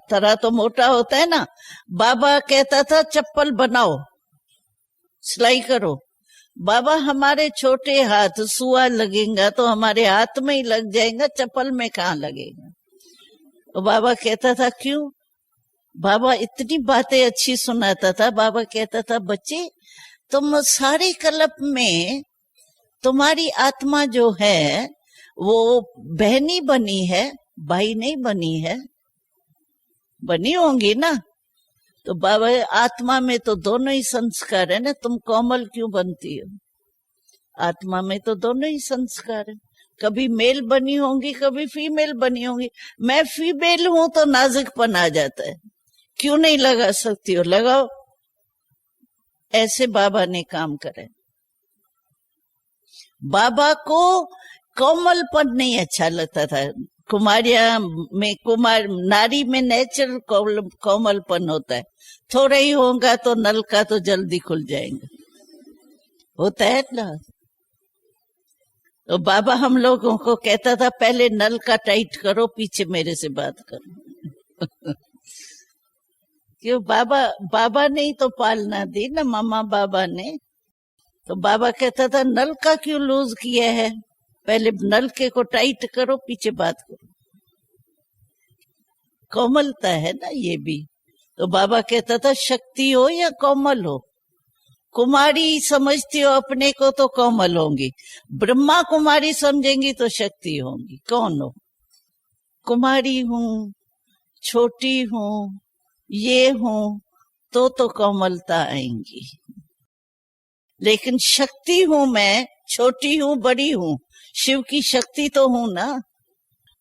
तरह तो मोटा होता है ना। बाबा कहता था चप्पल बनाओ, सिलाई करो। बाबा हमारे छोटे हाथ, सुआ लगेगा तो हमारे हाथ में ही लग जाएगा, चप्पल में कहाँ लगेगा। तो बाबा कहता था क्यों। बाबा इतनी बातें अच्छी सुनाता था। बाबा कहता था बच्चे, तुम सारे कल्प में तुम्हारी आत्मा जो है वो बहनी बनी है, भाई नहीं बनी है। बनी होंगी ना। तो बाबा आत्मा में तो दोनों ही संस्कार है ना, तुम कोमल क्यों बनती हो। आत्मा में तो दोनों ही संस्कार है, कभी मेल बनी होंगी, कभी फीमेल बनी होंगी। मैं फीमेल हूं तो नाजुकपन आ जाता है, क्यों नहीं लगा सकती हो, लगाओ। ऐसे बाबा ने काम करे। बाबा को कोमलपन नहीं अच्छा लगता था। कुमारिया में, कुमार नारी में नेचुरल कोमलपन होता है, थोड़ा ही होगा तो नल का तो जल्दी खुल जाएगा, होता है ना। तो बाबा हम लोगों को कहता था पहले नल का टाइट करो, पीछे मेरे से बात करो। क्यों, बाबा ने ही तो पालना दी ना, मामा बाबा ने। तो बाबा कहता था नल का क्यों लूज किया है, पहले नलके को टाइट करो, पीछे बात करो। कोमलता है ना ये भी। तो बाबा कहता था शक्ति हो या कोमल हो, कुमारी समझती हो अपने को तो कोमल होंगी, ब्रह्मा कुमारी समझेंगी तो शक्ति होंगी। कौन हो, कुमारी हूं, छोटी हूं, ये हूं तो कोमलता आएंगी। लेकिन शक्ति हूं मैं, छोटी हूं, बड़ी हूं, शिव की शक्ति तो हूं ना।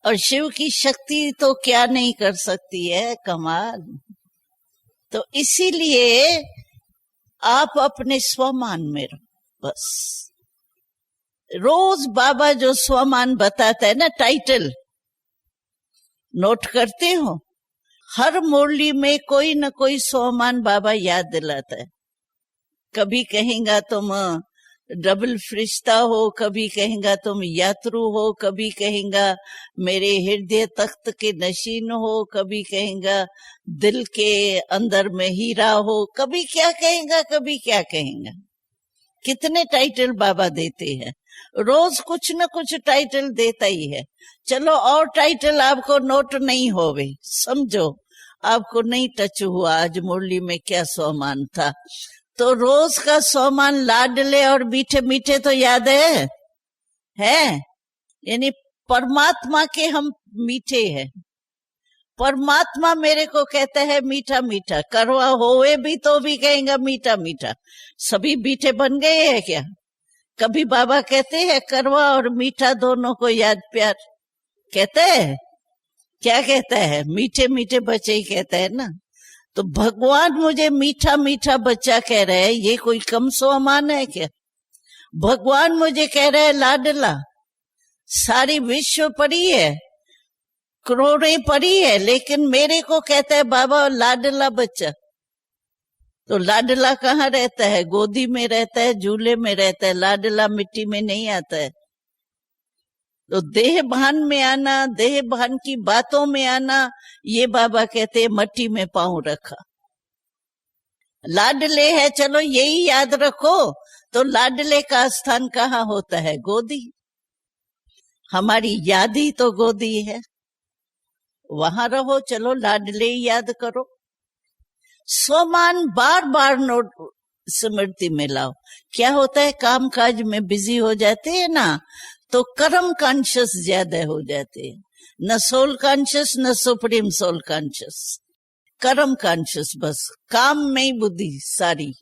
और शिव की शक्ति तो क्या नहीं कर सकती है, कमाल। तो इसीलिए आप अपने स्वमान में रहो बस। रोज बाबा जो स्वमान बताता है ना, टाइटल नोट करते हो, हर मुरली में कोई न कोई स्वमान बाबा याद दिलाता है। कभी कहेगा तुम डबल फरिश्ता हो, कभी कहेगा तुम यात्रु हो, कभी कहेगा मेरे हृदय तख्त के नशीन हो, कभी कहेगा दिल के अंदर में हीरा हो, कभी क्या कहेगा, कभी क्या कहेगा। कितने टाइटल बाबा देते हैं, रोज कुछ न कुछ टाइटल देता ही है। चलो और टाइटल आपको नोट नहीं होवे, समझो आपको नहीं टच हुआ आज मुरली में क्या सोमान था। तो रोज का सोमान लाडले और मीठे मीठे तो याद है यानी परमात्मा के हम मीठे हैं। परमात्मा मेरे को कहता है मीठा मीठा, करवा होवे भी तो भी कहेगा मीठा मीठा। सभी मीठे बन गए हैं क्या। कभी बाबा कहते हैं करवा और मीठा दोनों को याद प्यार, कहते हैं क्या कहता है, मीठे मीठे बच्चे ही कहता है ना। तो भगवान मुझे मीठा मीठा बच्चा कह रहे हैं, ये कोई कम सोमान है क्या। भगवान मुझे कह रहे हैं लाडला, सारी विश्व पड़ी है, करोड़ें पड़ी है, लेकिन मेरे को कहता है बाबा लाडला बच्चा। तो लाडला कहाँ रहता है? गोदी में रहता है, झूले में रहता है। लाडला मिट्टी में नहीं आता है। तो देह भान में आना, देह भान की बातों में आना, ये बाबा कहते हैं मट्टी में पांव रखा। लाडले है, चलो यही याद रखो। तो लाडले का स्थान कहाँ होता है? गोदी। हमारी याद ही तो गोदी है, वहां रहो। चलो लाडले ही याद करो। स्वमान बार बार नोट स्मृति में लाओ। क्या होता है, काम काज में बिजी हो जाते हैं ना, तो कर्म कॉन्शियस ज्यादा हो जाते हैं। न सोल कॉन्शियस, न सुप्रीम सोल कॉन्शियस, कर्म कॉन्शियस, बस काम में ही बुद्धि सारी।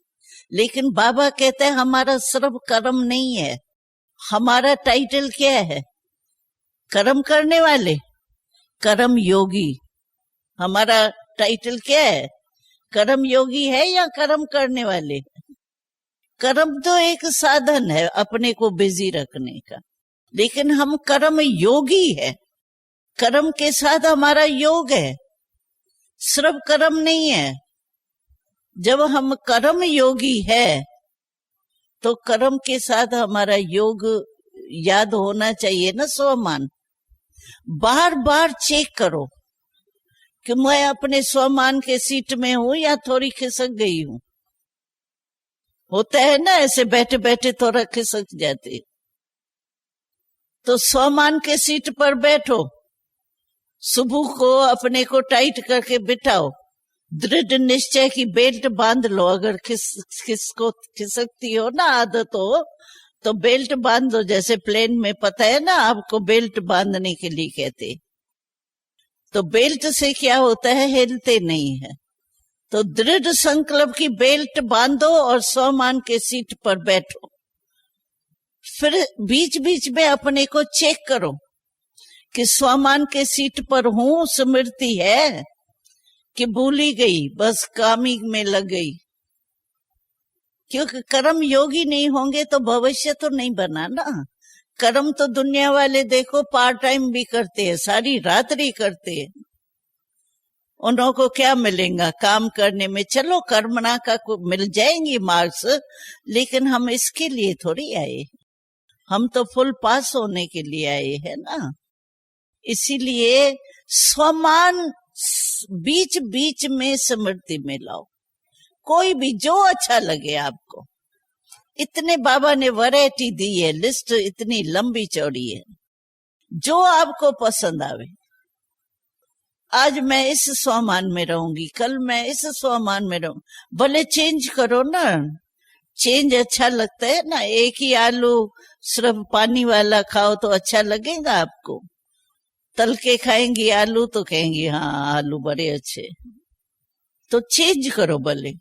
लेकिन बाबा कहते हैं हमारा सिर्फ कर्म नहीं है। हमारा टाइटल क्या है? कर्म करने वाले, कर्म योगी। हमारा टाइटल क्या है? कर्म योगी है या कर्म करने वाले? कर्म तो एक साधन है अपने को बिजी रखने का, लेकिन हम कर्म योगी है। कर्म के साथ हमारा योग है, सिर्फ कर्म नहीं है। जब हम कर्म योगी है तो कर्म के साथ हमारा योग याद होना चाहिए ना। स्वमान बार बार चेक करो कि मैं अपने स्वमान के सीट में हूं या थोड़ी खिसक गई हूं। होता है ना ऐसे, बैठे बैठे थोड़ा खिसक जाते। तो स्वमान के सीट पर बैठो, सुबह को अपने को टाइट करके बिठाओ, दृढ़ निश्चय की बेल्ट बांध लो। अगर किसको खिसकती हो ना आदत हो तो बेल्ट बांध दो। जैसे प्लेन में पता है ना आपको, बेल्ट बांधने के लिए कहते। तो बेल्ट से क्या होता है, हिलते नहीं है। तो दृढ़ संकल्प की बेल्ट बांधो और स्वमान के सीट पर बैठो। फिर बीच बीच में अपने को चेक करो कि स्वमान के सीट पर हूं, स्मृति है कि भूली गई, बस कामी में लग गई। क्योंकि कर्म योगी नहीं होंगे तो भविष्य तो नहीं बना ना। कर्म तो दुनिया वाले देखो पार्ट टाइम भी करते हैं, सारी रात्रि करते हैं। उन्हों को क्या मिलेगा काम करने में? चलो कर्मणा का मिल जाएंगी मार्क्स, लेकिन हम इसके लिए थोड़ी आए। हम तो फुल पास होने के लिए आए हैं ना। इसीलिए स्वमान बीच बीच में स्मृति में लाओ, कोई भी जो अच्छा लगे आपको। इतने बाबा ने वैरायटी दी है, लिस्ट इतनी लंबी चौड़ी है, जो आपको पसंद आवे। आज मैं इस स्वमान में रहूंगी, कल मैं इस स्वमान में रहूं। भले चेंज करो ना, चेंज अच्छा लगता है ना। एक ही आलू सिर्फ पानी वाला खाओ तो अच्छा लगेगा आपको? तल के खाएंगी आलू तो कहेंगी हाँ आलू बड़े अच्छे। तो चेंज करो, भले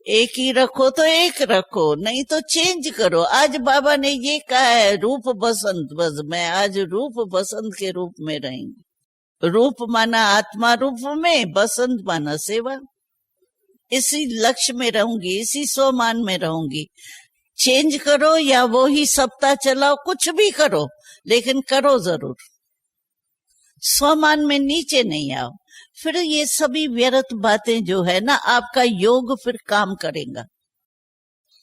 एक ही रखो तो एक रखो, नहीं तो चेंज करो। आज बाबा ने ये कहा है रूप बसंत, बस मैं आज रूप बसंत के रूप में रहेंगी। रूप माना आत्मा रूप में, बसंत माना सेवा। इसी लक्ष्य में रहूंगी, इसी स्वमान में रहूंगी। चेंज करो या वो ही सप्ताह चलाओ, कुछ भी करो, लेकिन करो जरूर। स्वमान में नीचे नहीं आओ। फिर ये सभी व्यर्थ बातें जो है ना, आपका योग फिर काम करेगा।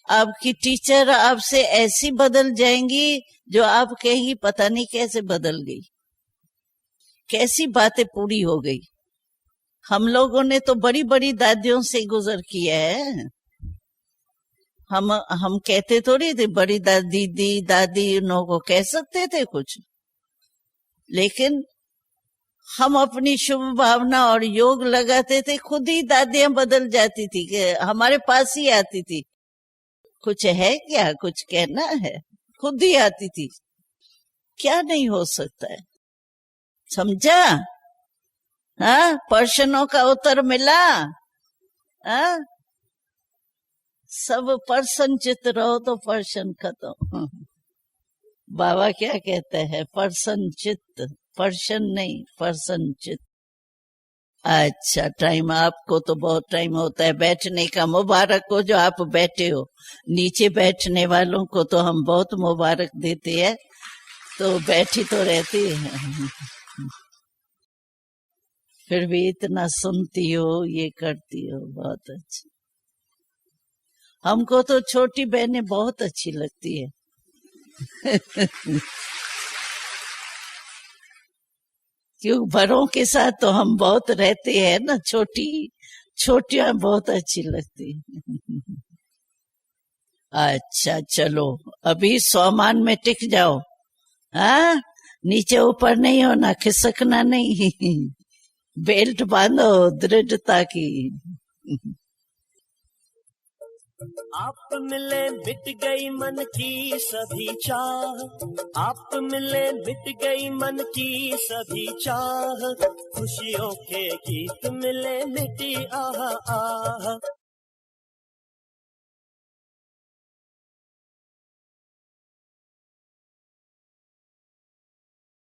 आपकी टीचर आपसे ऐसी बदल जाएंगी जो आप कहेंगी पता नहीं कैसे बदल गई, कैसी बातें पूरी हो गई। हम लोगों ने तो बड़ी बड़ी दादियों से गुजर किया है। हम कहते थोड़ी थे बड़ी दादी दी दादी, उन्हों को कह सकते थे कुछ, लेकिन हम अपनी शुभ भावना और योग लगाते थे, खुद ही दादियां बदल जाती थी कि हमारे पास ही आती थी। कुछ है क्या, कुछ कहना है, खुद ही आती थी। क्या नहीं हो सकता है, समझा? हाँ, प्रश्नों का उत्तर मिला। हाँ, सब पर्सन चित रहो तो पर्सन खत्म। बाबा क्या कहते हैं, पर्सन चित्त, पर्सन नहीं पर्सन चित्त। अच्छा, टाइम आपको तो बहुत टाइम होता है बैठने का। मुबारक हो जो आप बैठे हो। नीचे बैठने वालों को तो हम बहुत मुबारक देते हैं, तो बैठी तो रहती है, फिर भी इतना सुनती हो, ये करती हो, बहुत अच्छा। हमको तो छोटी बहनें बहुत अच्छी लगती है। क्यों, बड़ों के साथ तो हम बहुत रहते हैं ना, छोटियां बहुत अच्छी लगती है। अच्छा चलो, अभी सामान में टिक जाओ। हाँ, नीचे ऊपर नहीं होना, खिसकना नहीं। बेल्ट बांधो दृढ़ता की। आप मिले मिट गई मन की सभी चाह, आप मिले मिट गई मन की सभी चाह, खुशियों के गीत मिले मिटी आह आह।